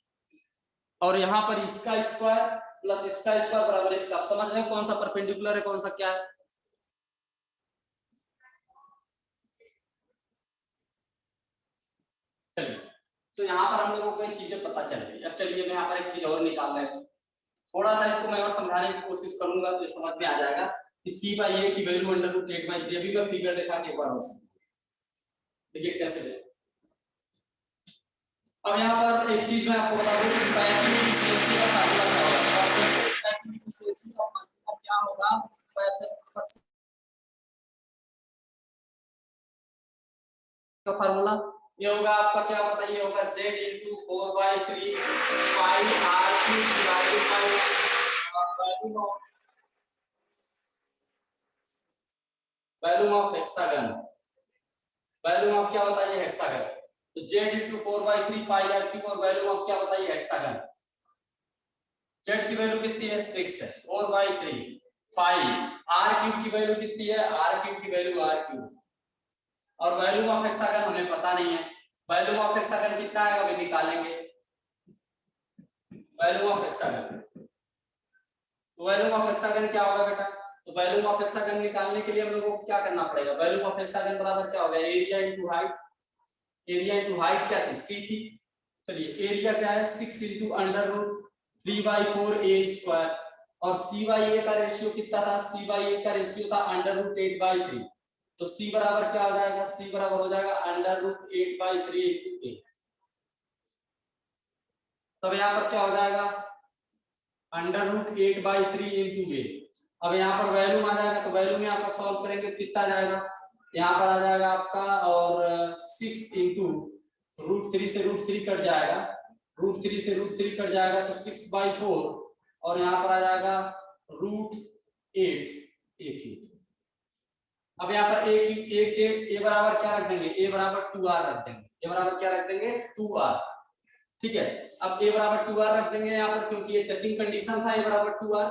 और यहाँ पर इसका स्क्वायर प्लस इसका स्क्वायर बराबर इसका। आप समझ रहे हो कौन सा परपेंडिकुलर है कौन सा क्या है? चलिए, तो यहाँ पर हम लोगों को ये चीजें पता चल गई। अब चलिए मैं यहाँ पर एक चीज और निकाल रहा हूँ, थोड़ा सा इसको मैं और समझाने की कोशिश करूंगा तो समझ में आ जाएगा कि सी बाई ए की वैल्यू √8/3। अभी मैं फिगर दिखा के एक बार हो सकता, देखिए कैसे दे। अब यहाँ पर एक चीज मैं आपको बता दूं कि पैकिंग एफिशिएंसी का फार्मूला क्या होगा। पैकिंग एफिशिएंसी का फार्मूला क्या होगा, का फार्मूला ये होगा आपका, क्या बताइए होगा, z * 4/3 pi r³ divided by value of hexagon. Value of क्या बताइए हेक्सागन, तो z * 4/3 पाई r³ और वैल्यू ऑफ क्या बताइए हेक्सागन। z की वैल्यू कितनी है 6 है, 4/3 5 r³ की वैल्यू कितनी है, r³ की वैल्यू r³, और वैल्यू ऑफ हेक्सागन हमें पता नहीं है। वैल्यू ऑफ हेक्सागन कितना आएगा अभी निकालेंगे, वैल्यू ऑफ हेक्सागन। तो वैल्यू ऑफ हेक्सागन क्या होगा बेटा, तो वैल्यू ऑफ हेक्सागन निकालने के लिए हम लोगों को क्या करना पड़ेगा, वैल्यू ऑफ हेक्सागन बराबर क्या होगा, area into height. Area into height क्या थी, सी थी। चलिए एरिया क्या है 6 * √3/4a², और c/a का रेशियो कितना था, c/a का रेशियो था √8/3। तो c बराबर क्या हो जाएगा, c बराबर हो जाएगा √8/3 * a। तब यहाँ पर क्या हो जाएगा √8/3 * a। अब यहाँ पर वैल्यू आ जाएगा, तो वैल्यू में यहाँ पर सॉल्व करेंगे तो कितना जाएगा, यहाँ पर आ जाएगा आपका, और 6 * √3 से √3 कट जाएगा, √3 से √3 कट जाएगा तो 6/4, और यहाँ पर आ जाएगा √8a³। अब यहाँ पर a बराबर क्या रख देंगे, a बराबर 2r रख देंगे, a बराबर क्या रख देंगे 2r। ठीक है। अब a बराबर 2r रख देंगे यहाँ पर, क्योंकि ये टचिंग कंडीशन था, a बराबर 2r,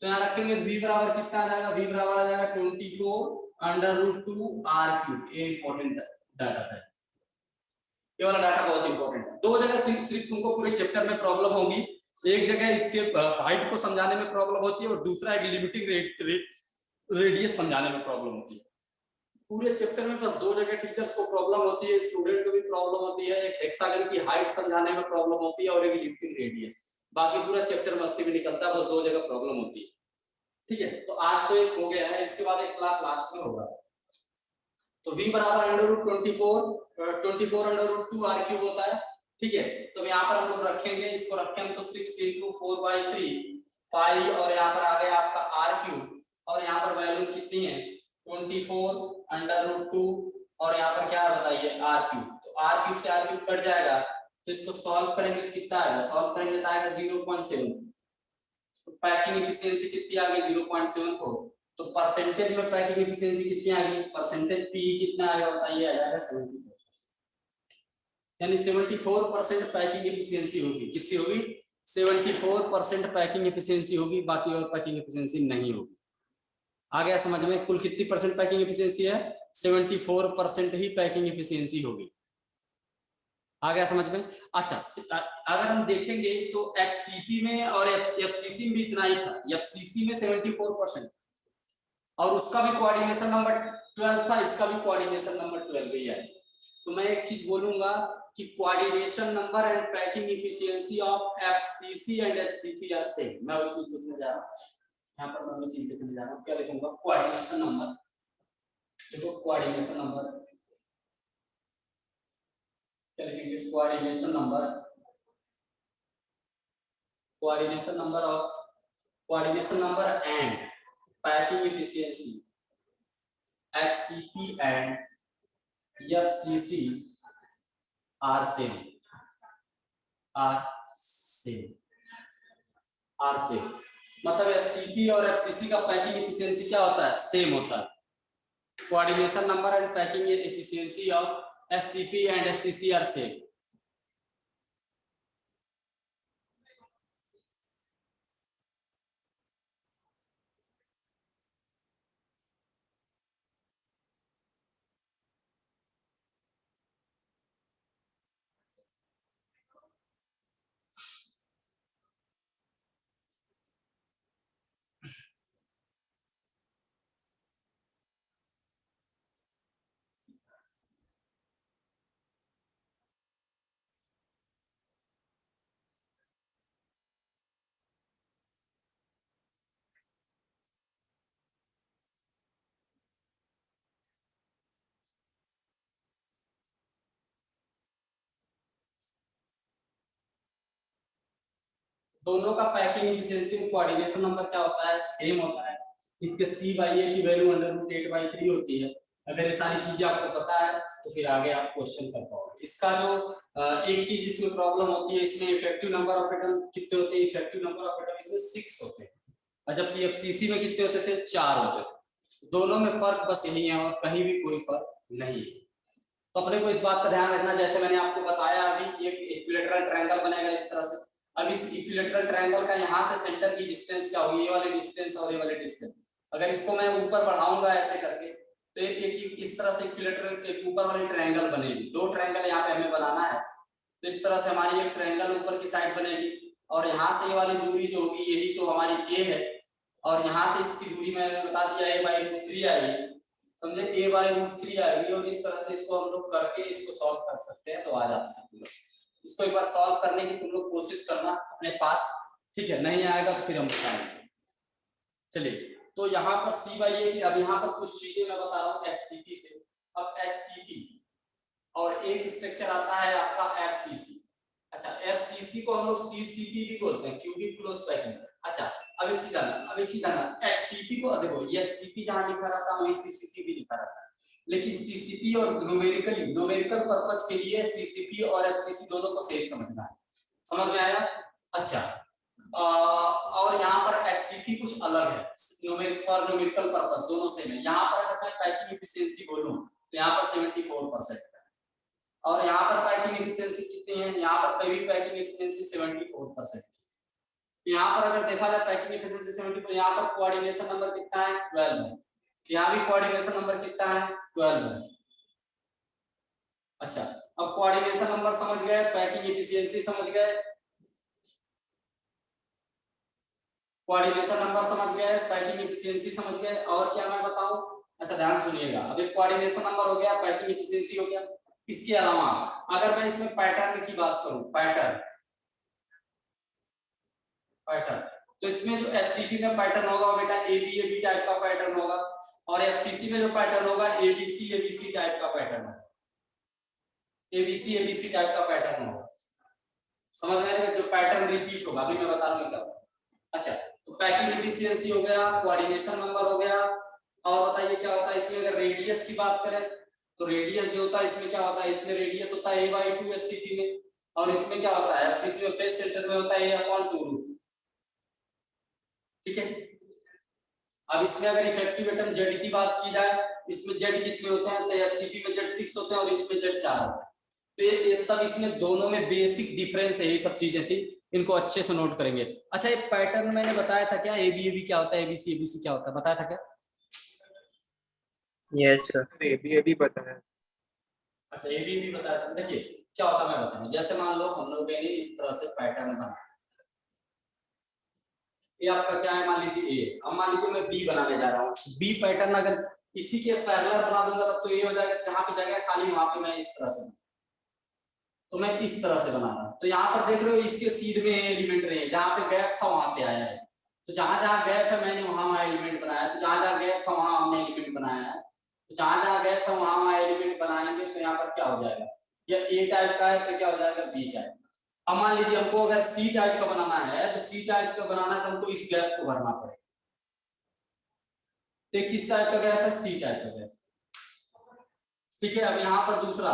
तो यहाँ रखेंगे v बराबर कितना आ जाएगा, v बराबर आ जाएगा 24√2r³। ये इंपॉर्टेंट डाटा है, ये वाला डाटा बहुत इंपॉर्टेंट है। दो जगह सिर्फ तुमको पूरे चैप्टर में प्रॉब्लम होगी, एक जगह इसके हाइट को समझाने में प्रॉब्लम होती है और दूसरा एक लिमिटिंग रेडियस समझाने में प्रॉब्लम होती है। पूरे चैप्टर में बस दो जगह टीचर्स को प्रॉब्लम होती है, स्टूडेंट को भी प्रॉब्लम होती है, एक हेक्सागन की हाइट समझाने में प्रॉब्लम होती है और एक लिमिटिंग रेडियस। बाकी पूरा चैप्टर मस्ती में निकलता है, बस दो जगह प्रॉब्लम होती है। ठीक है, तो आज तो एक हो गया है, इसके बाद एक क्लास लास्ट में होगा। तो v बराबर √24√2r³ होता है। ठीक है, तो यहाँ पर हम लोग रखेंगे, इसको रखेंगे तो 6 × 4/3 पाई, और यहाँ पर आ गया आपका r³ और यहाँ पर वैल्यू कितनी है 24√2 और यहाँ पर क्या है बताइए r³। तो r³ से r³ कट जाएगा, तो इसको सॉल्व करेंगे तो कितना आएगा, सॉल्व करेंगे तो आएगा 0.7। तो पैकिंग एफिशिएंसी कितनी आ गई 0.74। तो परसेंटेज में पैकिंग एफिशिएंसी कितनी आ गई, परसेंटेज पी कितना आएगा बताइए, आ जाएगा 74, यानी 74% पैकिंग एफिशिएंसी होगी। कितनी होगी 74% पैकिंग एफिशिएंसी होगी, बाकी और पैकिंग एफिशिएंसी नहीं होगी। आ गया समझ में, कुल कितनी परसेंट पैकिंग एफिशिएंसी है, 74% ही पैकिंग एफिशिएंसी होगी। आ गया समझ में। अच्छा, अगर हम देखेंगे तो एफसीपी में और एफसीसी में भी इतना ही था, एफसीसी में 74% और उसका भी कोऑर्डिनेशन नंबर 12 था, इसका भी कोऑर्डिनेशन नंबर 12 ही है। तो मैं एक चीज बोलूंगा कि coordination number and packing efficiency of FCC and FCP are same. मैं वो चीज लिखने जा रहा हूं, यहाँ पर मैं वो चीज लिखने जा रहा हूं, क्या लिखूंगा, कोऑर्डिनेशन नंबर। देखो कोऑर्डिनेशन नंबर क्या लिखेंगे, coordination number and packing efficiency HCP and FCC are same. मतलब एचसीपी और एफसीसी का पैकिंग एफिशिएंसी क्या होता है, सेम होता है। Coordination number and packing efficiency of HCP and FCC are same. दोनों का पैकिंग एफिशिएंसी और कोऑर्डिनेशन नंबर क्या होता है, सेम होता है। इसके c/a की वैल्यू √8/3 होती है। अगर ये सारी चीजें आपको पता है तो फिर आगे आप क्वेश्चन कर पाओगे। इसका जो एक चीज इसमें प्रॉब्लम होती है, इसमें इफेक्टिव नंबर ऑफ एटम कितने होते हैं, इफेक्टिव नंबर ऑफ एटम इसमें 6 होते हैं, और जबकि एफसीसी में कितने होते थे, 4 होते थे। दोनों में फर्क बस यही है और कहीं भी कोई फर्क नहीं है। तो अपने को इस बात का ध्यान रखना, जैसे मैंने आपको बताया अभी कि एक इक्विलेटरल ट्रायंगल बनेगा इस तरह से। अब इस इक्विलेटरल ट्रायंगल का यहाँ से सेंटर की डिस्टेंस क्या होगी, ये वाली डिस्टेंस और ये वाली डिस्टेंस। अगर इसको मैं ऊपर बढ़ाऊंगा ऐसे करके तो एक इस तरह से इक्विलेटरल एक ऊपर वाली ट्रायंगल बनेगी। दो ट्रायंगल यहाँ पे हमें बनाना है, तो इस तरह से हमारी एक ट्रायंगल ऊपर की साइड बनेगी और यहाँ से ये वाली दूरी जो होगी यही तो हमारी ए है, और यहाँ से इसकी दूरी मैंने बता दिया a/√3 आएगी, समझे, a/√3 आएगी। और इस तरह से इसको हम लोग करके इसको सॉल्व कर सकते हैं, तो आ जाता है पूरा। इसको एक बार सॉल्व करने की तुम लोग कोशिश करना अपने पास, ठीक है, नहीं आएगा तो फिर हम बताएंगे। चलिए, तो यहाँ पर c/a की, अब यहाँ पर कुछ चीजें मैं बता रहा हूँ एचसीपी से। अब एचसीपी और एक स्ट्रक्चर आता है आपका एफसीसी। अच्छा, एफसीसी को हम लोग सीसीपी भी बोलते हैं, क्यूबिक क्लोज पैकिंग। अच्छा, अब एक चीज आना एचसीपी को देखो, ये एचसीपी जहां लिखा रहता है वही सीसीपी भी लिखा रहता है, लेकिन सीसीपी और न्यूमेरिकल पर्पस के लिए सीसीपी और एफसीसी दोनों को सेम समझना है। समझ में आया? अच्छा, और यहाँ पर एचसीपी कुछ अलग है, न्यूमेरिकल पर्पस दोनों सेम है। यहाँ पर अगर मैं पैकिंग एफिशिएंसी बोलूं तो यहाँ पर 74% है, और यहाँ पर पैकिंग एफिशिएंसी कितनी है, यहाँ पर भी पैकिंग एफिशिएंसी 74%। यहाँ पर अगर देखा जाए पैकिंग एफिशिएंसी 74, यहाँ पर कोऑर्डिनेशन नंबर कितना है 12 है, यहाँ भी कोऑर्डिनेशन नंबर कितना है 12 है। अच्छा, अब कोऑर्डिनेशन नंबर समझ गए, पैकिंग एफिशिएंसी समझ गए, कोऑर्डिनेशन नंबर समझ गए, पैकिंग एफिशिएंसी समझ गए, और क्या मैं बताऊं? अच्छा ध्यान सुनिएगा, अब एक कोऑर्डिनेशन नंबर हो गया, पैकिंग एफिशिएंसी हो गया। इसके अलावा अगर मैं इसमें पैटर्न की बात करूं, पैटर्न तो इसमें जो एससीपी में पैटर्न होगा बेटा एबीएबी टाइप का पैटर्न होगा, और एफसीसी में जो पैटर्न होगा एबीसी एबीसी टाइप का पैटर्न होगा, एबीसी एबीसी टाइप का पैटर्न होगा। समझ में आया? जो पैटर्न रिपीट होगा, अभी मैं बता दूंगा क्या। अच्छा, तो पैकिंग एफिशिएंसी हो गया, कोऑर्डिनेशन नंबर हो गया, और बताइए क्या होता है इसमें? अगर रेडियस की बात करें तो रेडियस जो होता है इसमें क्या होता है? इसमें रेडियस होता है a/2 एससीपी में, और इसमें क्या होता है एफसीसी में फेस सेंटर में होता है a/2। ठीक है, अब इसमें अगर इफेक्टिव एटम जेड की बात की जाए, इसमें जेड कितने होते हैं? तो एससीपी में जेड 6 होते हैं और इसमें जेड 4 होते हैं। तो ये सब इसमें दोनों में बेसिक डिफरेंस है, ये सब चीजें थी, इनको अच्छे से नोट करेंगे। अच्छा, ये पैटर्न मैंने बताया था क्या? एबीएबी क्या होता है, एबीसी एबीसी क्या होता है, बताया था क्या? Yes sir. एबीएबी बताया। अच्छा, एबीएबी बताया था। देखिए क्या होता है मैं बताऊं, जैसे मान लो हम लोगों ने इस तरह से पैटर्न बनाया, ये आपका क्या है मान लीजिए ए, अब मान लीजिए मैं बी बनाने जा रहा हूँ। बी पैटर्न अगर इसी के पैरेलल बना दूंगा तो ये हो जाएगा, जहां पे जगह खाली वहां पे मैं इस तरह से, तो मैं इस तरह से बना रहा हूं। तो यहाँ पर देख रहे हो इसके सीध में एलिमेंट रहे, जहां पे गैप था वहां पे आया है, तो जहां जहां गैप है मैंने वहां वहां एलिमेंट बनाया, तो जहां जहां गैप था वहां हमने एलिमेंट बनाया है, तो जहां जहां गैप था वहां वहां एलिमेंट बनाएंगे। तो यहाँ पर क्या हो जाएगा, ये ए टाइप का है तो क्या हो जाएगा बी टाइप। अब मान लीजिए हमको अगर सी टाइप का बनाना है, तो सी टाइप का बनाना है तो हमको इस गैप को भरना पड़ेगा। तो किस टाइप का गैप है? सी टाइप का गैप। ठीक है, अब यहाँ पर दूसरा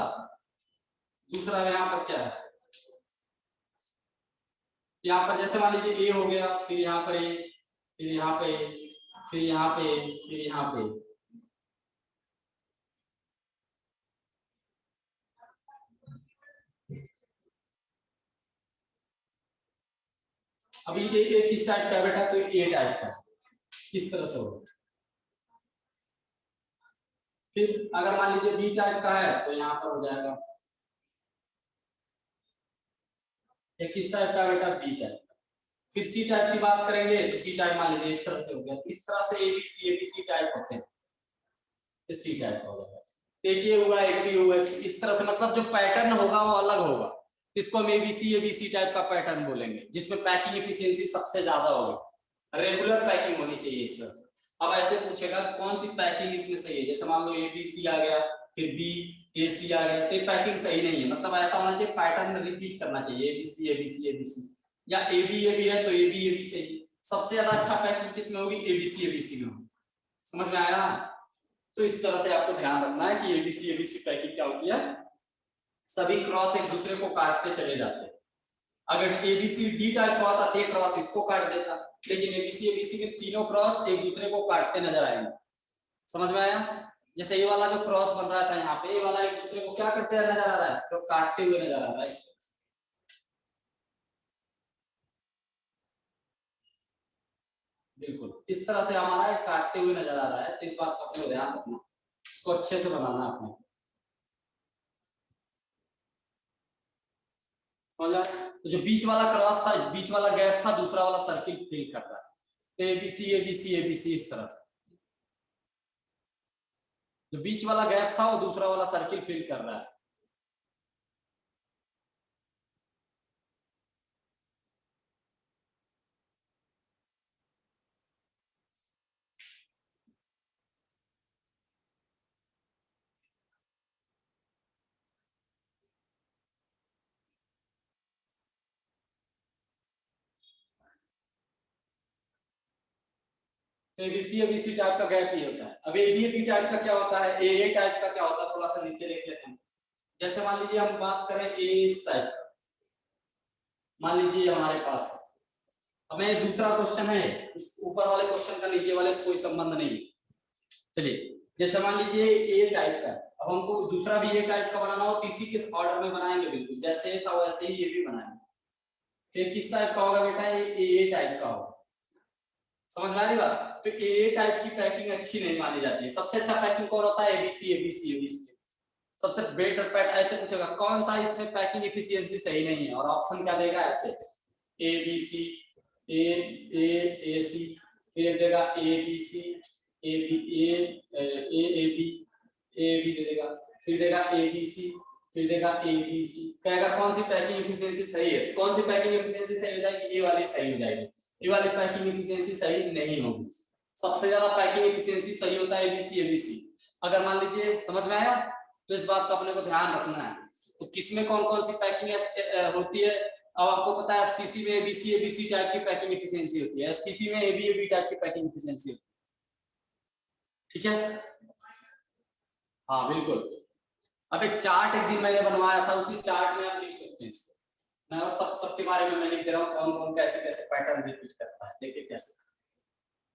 यहाँ पर क्या है, यहाँ पर जैसे मान लीजिए ए हो गया, फिर यहाँ पर ए, फिर यहाँ पे, फिर यहाँ पे, फिर यहाँ पे, अभी ये किस टाइप का बेटा? तो ए टाइप का, इस तरह से होगा। फिर अगर मान लीजिए बी टाइप का है तो यहाँ पर हो जाएगा, ये किस टाइप का बेटा? B type. फिर सी टाइप की बात करेंगे तो सी टाइप मान लीजिए इस तरह से हो गया, इस तरह से एबीसी टाइप होते हैं, सी टाइप का होगा। एक ये हुआ, एक भी हुआ, इस तरह से, मतलब जो पैटर्न होगा वो अलग होगा, इसको हम एबीसी टाइप का पैटर्न बोलेंगे, जिसमें पैकिंग एफिशिएंसी सबसे ज्यादा होगी, रेगुलर पैकिंग होनी चाहिए इस तरह से। अब ऐसे पूछेगा कौन सी पैकिंग इसमें सही है, जैसे मान लो एबीसी आ गया, फिर बी एसी आ गया, तो पैकिंग सही नहीं है, मतलब ऐसा होना चाहिए पैटर्न रिपीट करना चाहिए, एबीसी एबीसी एबीसी, या एबी है तो एबी एबी चाहिए। सबसे ज्यादा अच्छा पैकिंग किसमें होगी? एबीसी एबीसी में होगी। समझ में आया? तो इस तरह से आपको ध्यान रखना है कि एबीसी पैकिंग क्या होती है, सभी क्रॉस एक दूसरे को काटते चले जाते हैं। अगर एबीसी डी टाइप का होता तो एक क्रॉस इसको काट देता, लेकिन एबीसी में तीनों क्रॉस एक दूसरे को काटते नजर आएंगे। समझ में आया? जैसे ये वाला जो क्रॉस बन रहा था यहाँ पे, ये वाला एक दूसरे को क्या करते नजर आ रहा है? तो काटते हुए नजर आ रहा है। बिल्कुल इस तरह से हमारा एक काटते हुए नजर आ रहा है, तो इस बात का अपने ध्यान रखना, इसको अच्छे से बनाना अपने। समझा? तो जो बीच वाला क्रॉस था, बीच वाला गैप था, दूसरा वाला सर्किल फिल कर रहा है, तो एबीसी एबीसी एबीसी इस तरह से, जो बीच वाला गैप था वो दूसरा वाला सर्किल फिल कर रहा है। तो एबीसी एबीसी टाइप का गैप ही होता है। अब एबीएबी टाइप का क्या होता है, ए टाइप का क्या होता है, थोड़ा सा नीचे देख लेते हैं। जैसे मान लीजिए हम बात करें ए इस टाइप, मान लीजिए हमारे पास, अब मैं दूसरा क्वेश्चन है, ऊपर वाले क्वेश्चन का नीचे वाले से कोई संबंध नहीं। चलिए जैसे मान लीजिए ए टाइप का, अब हमको दूसरा भी ए टाइप का बनाना हो तो इसी के ऑर्डर में बनाएंगे, बिल्कुल जैसे ए था वैसे ही ये भी बनाएंगे। फिर किस टाइप का होगा बेटा, ये ए टाइप का होगा। समझ में आ रही बात? तो ए टाइप की पैकिंग अच्छी नहीं मानी जाती है। सबसे अच्छा पैकिंग कौन होता है, एबीसी एबीसी एबीसी। सबसे बेटर पैक ऐसे पूछेगा कौन सा इसमें पैकिंग एफिशिएंसी सही नहीं है, और ऑप्शन क्या देगा ऐसे, ए बी सी, ए सी, फिर देगा A B C, A B दे देगा, फिर देगा ए बी सी, फिर देगा ए बी सी। कहेगा कौन सी पैकिंग एफिशिएंसी सही है, कौन सी पैकिंग एफिशिएंसी सही हो जाएगी, ये वाली सही हो जाएगी। ये वाली पैकिंग एफिशिएंसी सही नहीं होगी। सबसे ज्यादा पैकिंग एफिशिएंसी सही होता है एबीसी एबीसी। अगर मान लीजिए समझ में आया, तो इस बात का अपने को ध्यान रखना है। तो किसमें कौन कौन सी पैकिंग होती है, अब आपको पता है एफसीसी में एबीसी एबीसी टाइप की पैकिंग एफिशिएंसी होती है, एससीपी में एबी एबी टाइप की पैकिंग एफिशिएंसी होती है। ठीक है, हाँ बिल्कुल। अब एक चार्ट एक दिन मैंने बनवाया था, उसी चार्ट में आप लिख सकते हैं इसको। मैं और सबके बारे में मैं लिख दे रहा हूँ, कौन कौन कैसे कैसे पैटर्न रिपीट करता है। देखिए कैसे,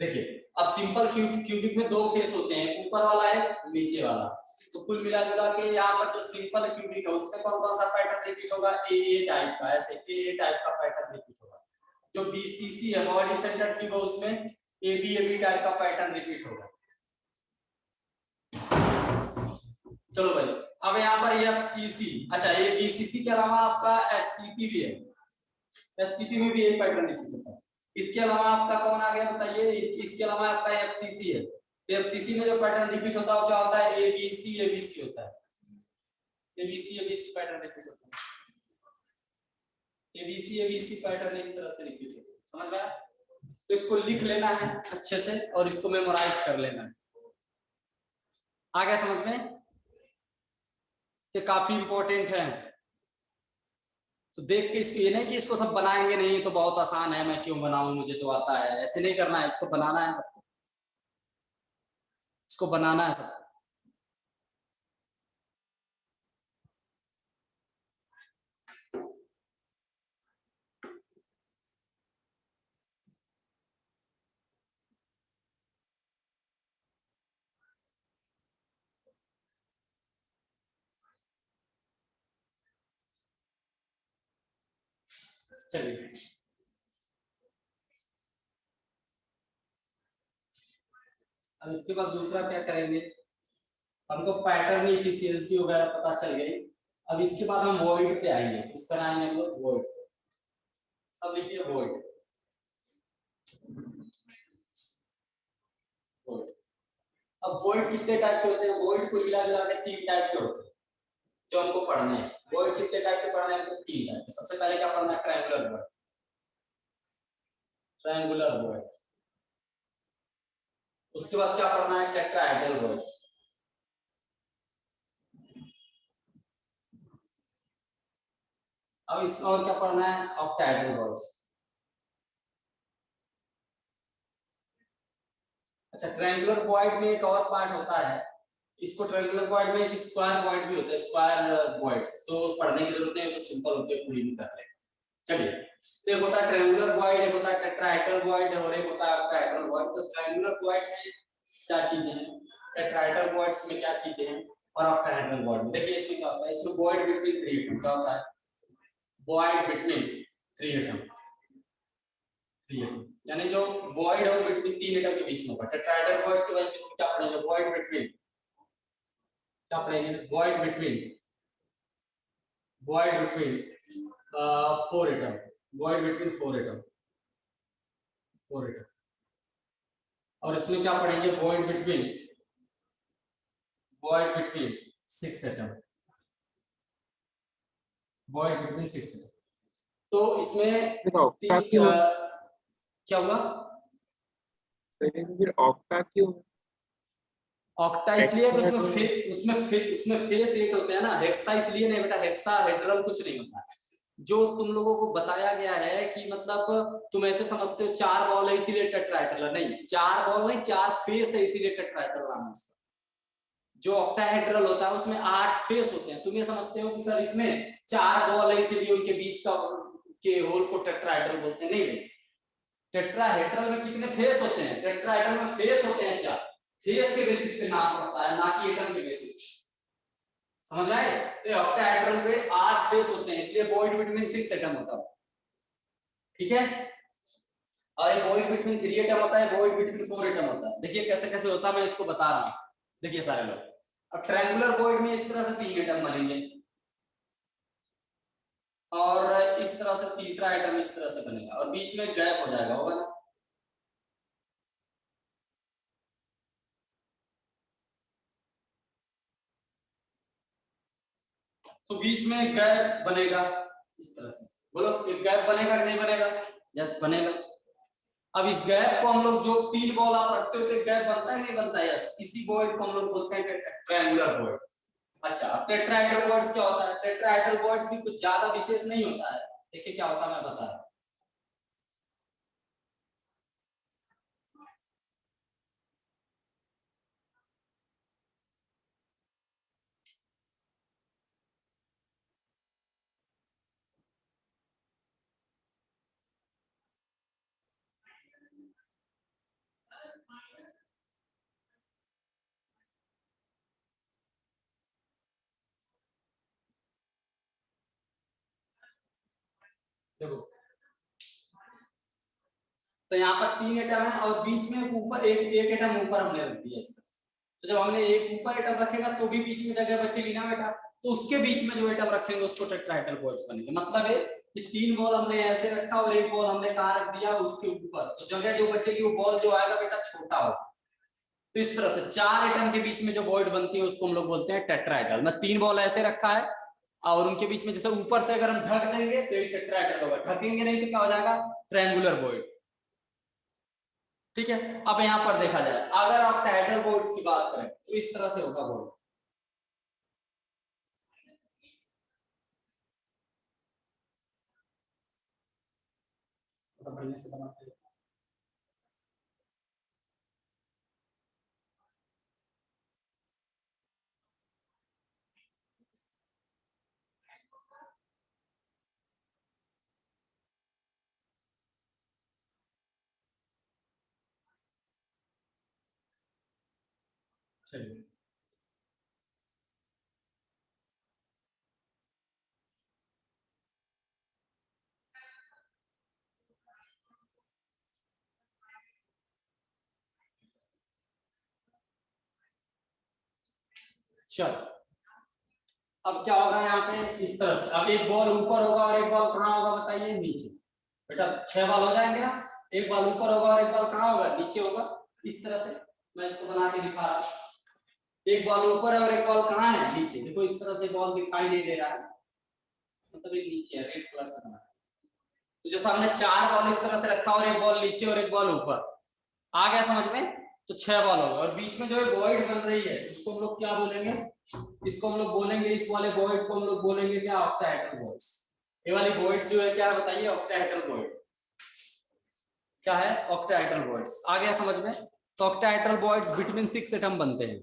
देखिए अब सिंपल क्यूबिक में दो फेस होते हैं, ऊपर वाला है नीचे वाला। तो कुल मिला जुला के यहाँ पर जो सिंपल क्यूबिक है उसमें कौन कौन सा पैटर्न रिपीट होगा, ए टाइप का, ऐसे ए टाइप का पैटर्न रिपीट होगा। जो बीसीसी है बॉडी सेंटर्ड क्यूब है उसमें एबी टाइप का पैटर्न रिपीट होगा। चलो भाई, अब यहाँ पर एफसीसी, अच्छा ये बीसीसी के अलावा आपका एससीपी भी है, एससीपी में भी एक पैटर्न रिपीट होता है। इसके अलावा आपका कौन आ गया बताइए, इसके अलावा आपका एफसीसी है। एफसीसी में जो पैटर्न रिपीट होता है क्या होता है, एबीसी एबीसी होता है, एबीसी एबीसी पैटर्न रिपीट होता है, एबीसी एबीसी पैटर्न इस तरह से रिपीट होता है। समझ में आया? तो इसको लिख लेना है अच्छे से और इसको मेमोराइज कर लेना है। आ गया समझ में? ये काफी इंपॉर्टेंट है। तो देख के इसको, ये नहीं कि इसको सब बनाएंगे नहीं तो बहुत आसान है, मैं क्यों बनाऊं मुझे तो आता है, ऐसे नहीं करना है। इसको बनाना है सबको, इसको बनाना है सबको। चलिए अब इसके बाद दूसरा क्या करेंगे, हमको पैटर्न एफिशिएंसी वगैरह पता चल गई। अब इसके बाद हम वॉइड पे आएंगे। इस तरह आएंगे हम लोग वॉइड। अब लिखिए वॉइड। अब वॉइड कितने टाइप के होते हैं, वॉइड को मिला जुला के 3 टाइप के होते हैं जो हमको पढ़ने हैं। वॉइड कितने टाइप के पढ़ने हैं हमको, 3 टाइप के। सबसे पहले क्या पढ़ना है, ट्रायंगुलर वॉइड, ट्रायंगुलर वॉइड। उसके बाद क्या पढ़ना है, टेट्राहेड्रल वॉइड्स। अब इसमें और क्या पढ़ना है, ऑक्टाहेड्रल वॉइड्स। अच्छा, ट्रायंगुलर वॉइड में एक और पार्ट होता है, इसको ट्रायंगुलर वॉइड में एक स्क्वायर वॉइड भी होता है, स्क्वायर वॉइड्स। तो पढ़ने की जरूरत नहीं है, तो सिंपल होते हैं, पूरी भी कर लेंगे। चलिए, तो एक होता है ट्रायंगुलर वॉइड, एक होता है टेट्राहेड्रल वॉइड और एक होता है ऑक्टाहेड्रल वॉइड। तो ट्रायंगुलर वॉइड में क्या चीजें हैं, टेट्राहेड्रल वॉइड्स में क्या चीजें हैं, और ऑक्टाहेड्रल वॉइड में देखिए इसमें क्या होता है। इसमें वॉइड बिटवीन 3 एटम क्या होता है, वॉइड बिटवीन 3 एटम, 3 एटम यानी जो वॉइड है वो बिटवीन 3 एटम के बीच में होगा। टेट्राहेड्रल वॉइड के बीच में क्या पढ़ेंगे, वॉइड बिटवीन, क्या पढ़ेंगे, void between 4 atom, void between 4 atom, 4 atom. और इसमें क्या पढ़ेंगे, void between 6 atom, void between 6 atom. तो इसमें क्या हुआ, फिर ऑक्टा क्यों, ऑक्टा इसलिए कि उसमें फेस 8 होते हैं ना, हेक्सा इसलिए नहीं बेटा, हेक्साहेड्रल कुछ नहीं होता है। जो तुम लोगों को बताया गया है कि मतलब तुम ऐसे समझते हो 4 बॉल है इसीलिए टेट्राहेड्रल, नहीं 4 बॉल नहीं 4 फेस है इसीलिए टेट्राहेड्रल नाम है। जो ऑक्टाहेड्रल होता है उसमें 8 फेस होते हैं। तुम ये समझते हो कि सर इसमें 4 बॉल है इसीलिए उनके बीच का के होल को टेट्राहेड्रल बोलते हैं, नहीं। टेट्राहेड्रल में कितने फेस होते हैं, टेट्राहेड्रल में फेस होते हैं 4, फेस के बेसिस पे नाम पड़ता है, ना कि एटम के बेसिस पे। समझ रहे हैं? तो ऑक्टाहेड्रल पे 8 फेस होते हैं, इसलिए वॉइड बिटवीन 6 एटम होता है। ठीक है, और एक वॉइड बिटवीन 3 एटम होता है, वॉइड बिटवीन 4 एटम होता है। देखिए कैसे कैसे होता है, मैं इसको बता रहा हूं। देखिए सारे लोग, अब ट्रायंगुलर वॉइड में इस तरह से 3 एटम बनेंगे, और इस तरह से तीसरा एटम इस तरह से बनेगा, और बीच में गैप हो जाएगा, होगा ना? तो बीच में गैप बनेगा इस तरह से। बोलो, एक गैप बनेगा कि नहीं बनेगा? यस बनेगा। अब इस गैप को हम लोग, जो 3 बॉल आप रखते हो तो गैप बनता है नहीं बनता है? यस, इसी वॉइड को हम लोग बोलते हैं ट्रायंगुलर वॉइड। अच्छा, अब टेट्राहेड्रल वॉइड्स क्या होता है? टेट्राहेड्रल वॉइड्स भी कुछ ज्यादा विशेष नहीं होता है। देखिए क्या होता है, मैं बता रहा हूं। देखो, तो यहाँ पर 3 एटम है, और बीच में ऊपर एक एटम ऊपर हमने रख दिया इस तरह से। तो जब हमने एक ऊपर एटम रखेगा तो भी बीच में जगह बचेगी ना बेटा, तो उसके बीच में जो एटम रखेंगे उसको टेट्राहेड्रल वॉइड्स बनेंगे। मतलब है कि 3 बॉल हमने ऐसे रखा और एक बॉल हमने कहाँ रख दिया, उसके ऊपर, तो जगह जो बचेगी वो बॉल जो आएगा बेटा छोटा होगा। तो इस तरह से 4 एटम के बीच में जो वॉइड बनती है उसको हम लोग बोलते हैं टेट्राहेड्रल। मैं 3 बॉल ऐसे रखा है, और उनके बीच में जैसे ऊपर से अगर हम ढक देंगे तो ये टेट्राहेड्रल होगा, ढकेंगे नहीं तो क्या हो जाएगा? Triangular void. ठीक है, अब यहां पर देखा जाए, अगर आप ऑक्टाहेड्रल वॉइड्स की बात करें तो इस तरह से होगा वॉइड। बढ़िया से बनाते हैं। चलिए, चलो अब क्या होगा यहाँ पे, इस तरह से। अब एक बॉल ऊपर होगा और एक बॉल कहाँ होगा बताइए? नीचे। बेटा 6 बॉल हो जाएंगे ना, एक बॉल ऊपर होगा और एक बॉल कहाँ होगा? नीचे होगा। इस तरह से मैं इसको बना के दिखा रहा हूं। एक बॉल ऊपर है और एक बॉल कहाँ है? नीचे। देखो इस तरह से बॉल दिखाई नहीं दे रहा है, मतलब एक नीचे है, रेड कलर से बना। तो जैसा हमने 4 बॉल इस तरह से रखा और एक बॉल नीचे और एक बॉल ऊपर, आ गया समझ में? तो 6 बॉल होगा, और बीच में जो वॉइड बन रही है उसको हम लोग क्या बोलेंगे? इसको हम लोग बोलेंगे, इस वाले वॉइड को हम लोग बोलेंगे क्या? Octahedral voids. ये वाली वॉइड जो है क्या है बताइए? Octahedral void. क्या है? Octahedral voids. आ गया समझ में? तो ऑक्टाहेड्रल वॉइड्स बिटवीन 6 एटम बनते हैं।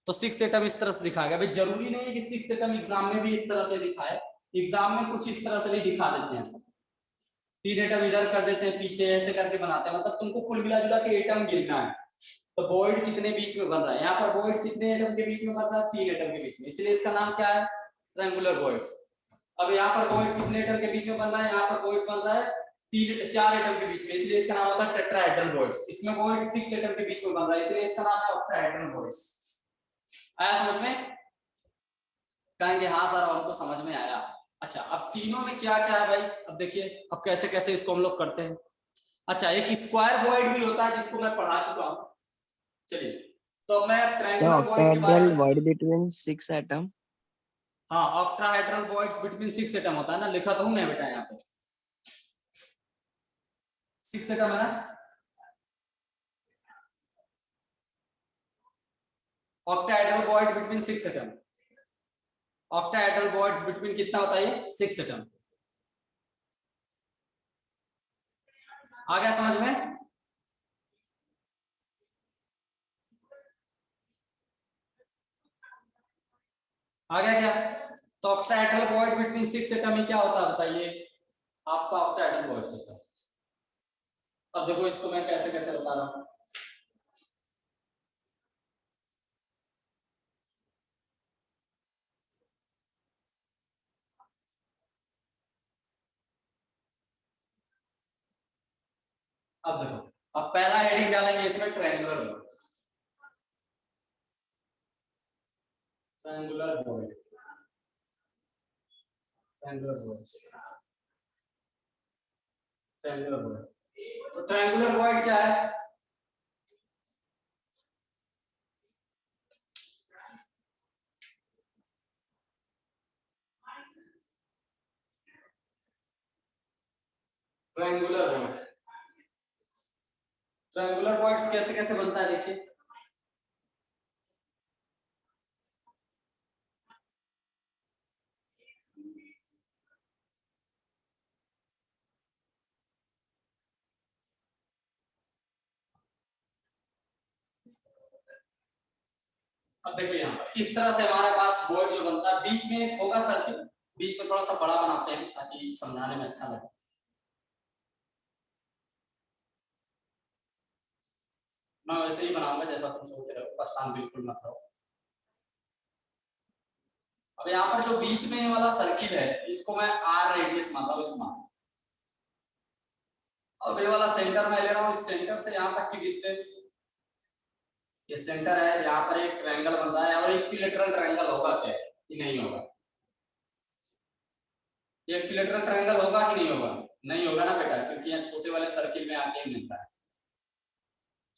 तो 6 एटम इस तरह से दिखा गया। भाई जरूरी नहीं है कि 6 एटम एग्जाम में भी इस तरह से दिखाए, एग्जाम में कुछ इस तरह से भी दिखा देते हैं। 3 एटम इधर कर देते हैं पीछे, ऐसे करके बनाते हैं, मतलब तुमको कुल मिला जुला के एटम गिनना है। तो वॉइड कितने बीच में बन रहा है? यहाँ पर वॉइड कितने एटम के बीच में बन रहा है? 3 एटम के बीच में, इसलिए इसका नाम क्या है? Triangular voids. अब यहाँ पर वॉइड कितने एटम के बीच में बन रहा है? यहाँ पर वॉइड बन रहा है 4 एटम के बीच में, इसलिए इसका नाम होता है टेट्राहेड्रल वॉइड्स। इसमें वॉइड 6 एटम के बीच में बन रहा है, इसलिए इसका नाम है ऑक्टाहेड्रल वॉइड्स। आया समझ में? कहेंगे हाँ सर हमको समझ में आया। अच्छा, अब तीनों में क्या क्या है भाई? अब देखिए अब कैसे कैसे इसको हम लोग करते हैं। अच्छा, एक स्क्वायर वॉइड भी होता है जिसको मैं पढ़ा चुका हूँ। चलिए, तो मैं The ट्रायंगुलर वॉइड के बारे octahedral में। void between 6 atom. हाँ, ऑक्टाहेड्रल वॉइड्स बिटवीन 6 एटम होता है ना, लिखा तो हूं मैं बेटा यहाँ पे 6 एटम है ना। Octahedral void between 6 atom. Octahedral voids between कितना बताइए? 6 एटम। आ गया समझ में? आ गया क्या? तो ऑक्टाहेड्रल वॉइड बिटवीन 6 एटम ही क्या होता है बताइए? आपका ऑक्टाहेड्रल वॉइड्स होता है। अब देखो इसको मैं कैसे कैसे बता रहा हूँ। अब देखो, अब पहला हेडिंग डालेंगे इसमें triangular void, triangular void, triangular void, triangular void. तो ट्रायंगुलर वॉइड क्या है? ट्रायंगुलर वॉइड, ट्रायंगुलर वॉइड्स कैसे कैसे बनता है देखिए। अब देखिए यहाँ पर इस तरह से हमारे पास वॉइड जो बनता है, बीच में एक होगा सर्किल, बीच में थोड़ा सा बड़ा बनाते हैं ताकि समझाने में अच्छा लगे। मैं वैसे ही बनाऊंगा जैसा तुम सोच रहे हो, परेशान बिल्कुल मत रहो। अब यहाँ पर जो बीच में वाला सर्किल है इसको मैं आर रेडियस मान रहा हूँ, इसमें अब ये वाला सेंटर मैं ले रहा हूँ, इस सेंटर से यहाँ तक की डिस्टेंस, ये सेंटर है, यहाँ पर एक ट्रायंगल बन रहा है और इक्विलैटरल ट्रायंगल होगा क्या कि नहीं होगा? ये इक्विलैटरल ट्रायंगल होगा कि नहीं होगा? नहीं होगा ना बेटा, क्योंकि यहाँ छोटे वाले सर्किल में आके ही मिलता है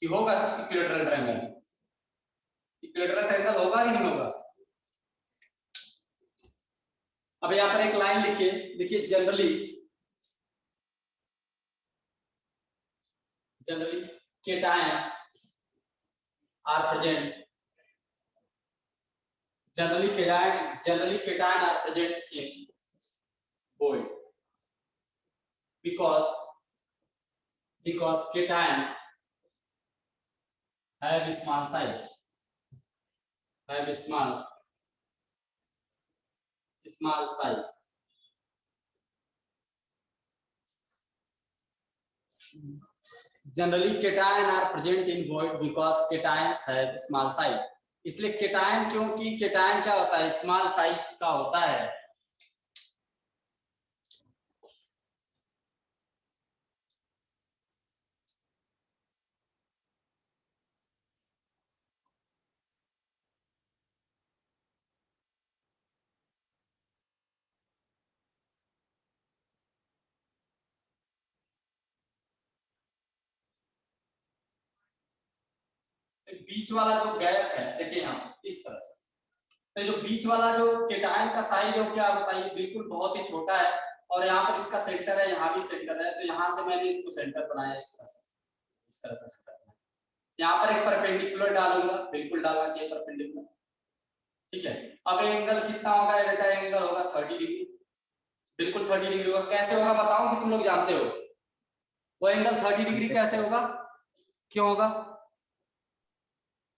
कि होगा इक्विलैटरल ट्रायंगल, इक्विलैटरल ट्रायंगल होगा कि नहीं होगा? अब यहाँ पर एक लाइन लिखिए, देखिए generally cation are present, generally cation are present in void because cation have small size, have small size. Generally cation are present in void because cations have small size. इसलिए केटायन, क्योंकि केटायन क्या होता है, स्मॉल साइज का होता है। बीच वाला जो गैप है देखिए यहाँ इस तरह से, तो जो बीच वाला जो केटायन का साइज है क्या बताइए, बिल्कुल बहुत ही छोटा है, और यहाँ पर इसका सेंटर है, यहाँ भी सेंटर है, तो यहाँ से मैंने इसको सेंटर बनाया इस तरह से, इस तरह से सेंटर बनाया। यहाँ पर एक परपेंडिकुलर डालूंगा, बिल्कुल डालना चाहिए परपेंडिकुलर, ठीक है। अब एंगल कितना होगा बेटा, एंगल होगा 30 डिग्री, बिल्कुल 30 डिग्री होगा। कैसे होगा बताओ कि तुम लोग जानते हो वो एंगल 30 डिग्री कैसे होगा, क्यों होगा?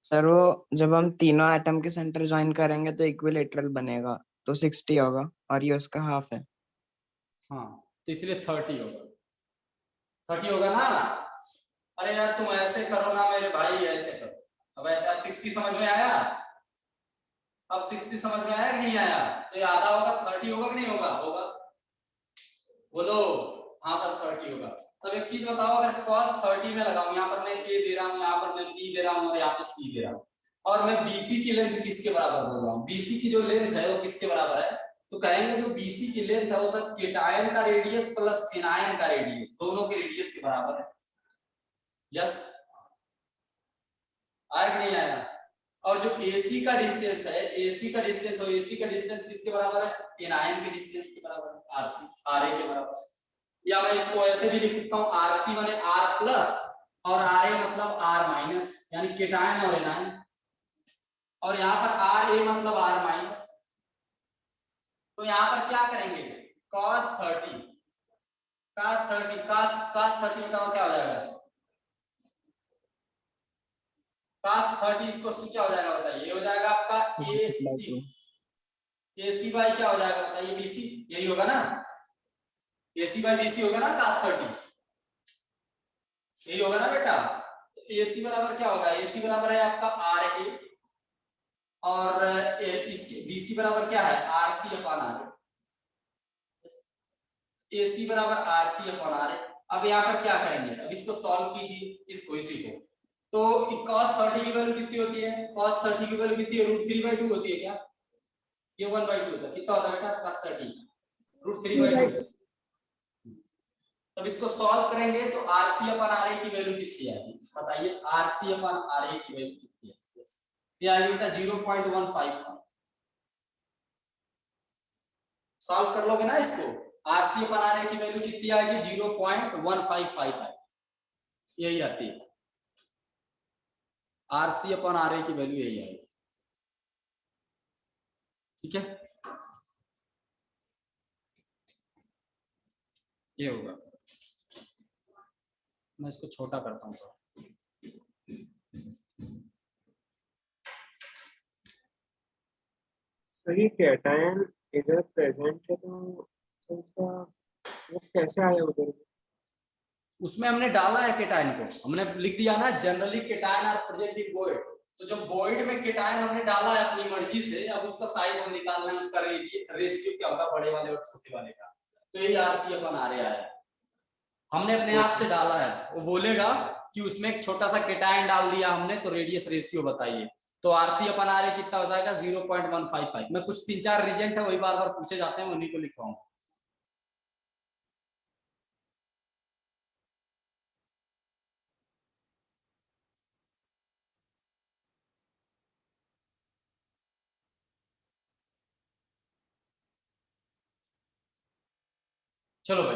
सर वो जब हम तीनों एटम के सेंटर ज्वाइन करेंगे तो इक्विलेटरल बनेगा, तो 60 होगा और ये उसका हाफ है। हाँ, तो इसलिए 30 होगा, 30 होगा ना। अरे यार तुम ऐसे करो ना मेरे भाई, ऐसे करो। अब ऐसे अब 60 समझ में आया, अब 60 समझ में आया कि नहीं आया? तो ये आधा होगा, 30 होगा कि नहीं होगा? होगा, बोलो। हाँ सर 30 होगा। तब एक चीज बताओ, अगर cos 30 में लगाऊं, यहाँ पर मैं a दे रहा हूँ, यहाँ पर मैं b दे रहा हूँ और यहाँ पे c दे रहा हूँ, और मैं bc की लेंथ किसके बराबर बोल रहा हूँ? bc की जो लेंथ है वो किसके बराबर है? तो कहेंगे जो bc की लेंथ है वो सब केटायन का रेडियस प्लस एनायन का रेडियस, दोनों के रेडियस के बराबर है। यस, आया कि नहीं आया? और जो AC का डिस्टेंस है, AC का डिस्टेंस, और AC का डिस्टेंस किसके बराबर है? एनायन के डिस्टेंस के बराबर है, RC, RA के बराबर है। या मैं इसको ऐसे भी लिख सकता हूँ, RC माने R प्लस और RA मतलब R माइनस, यानी केटायन और एनायन, और यहाँ पर RA मतलब R माइनस। तो यहाँ पर क्या करेंगे, cos 30 बताओ क्या हो जाएगा? cos 30 इसको क्या हो जाएगा बताइए? ये हो जाएगा आपका AC बाई क्या हो जाएगा बताइए? BC, यही होगा ना, AC बाई BC होगा ना cos 30, यही होगा ना बेटा। तो AC बराबर क्या होगा? AC बराबर है आपका RA और इसके BC बराबर क्या है? RC upon RA। AC बराबर RC अपॉन RA, अब यहाँ पर क्या करेंगे, अब इसको सॉल्व कीजिए, इसको इसी को। तो cos 30 की वैल्यू कितनी होती है, cos 30 की वैल्यू कितनी है, √3/2 होती है क्या, ये 1/2 होता है, कितना होता है बेटा cos 30 √3/2। तब इसको सॉल्व करेंगे तो RC/RA की वैल्यू कितनी आएगी बताइए, RC/RA की वैल्यू कितनी है, ये आएगी बेटा 0.155। सॉल्व कर लोगे ना इसको, RC/RA की वैल्यू कितनी आएगी 0.155 आएगी, यही आती है RC/RA की वैल्यू यही आएगी, ठीक है, ये होगा। मैं इसको छोटा करता हूँ थोड़ा। तो ये कैटायन इधर प्रेजेंट है तो उसका वो कैसे आया उधर? उसमें हमने डाला है केटायन को, हमने लिख दिया ना generally cation are present in void, तो जब वॉइड में केटायन हमने डाला है अपनी मर्जी से, अब उसका साइज हम निकालना है, उसका रेशियो क्या होगा बड़े वाले और छोटे वाले का, तो ये RC/RA आया, हमने अपने आप से डाला है। वो बोलेगा कि उसमें एक छोटा सा केटायन डाल दिया हमने, तो रेडियस रेशियो बताइए, तो RC/RA कितना हो जाएगा 0.155। मैं कुछ 3-4 रीजेंट है वही बार बार पूछे जाते हैं, उन्हीं को लिखवाऊंगा। चलो भाई,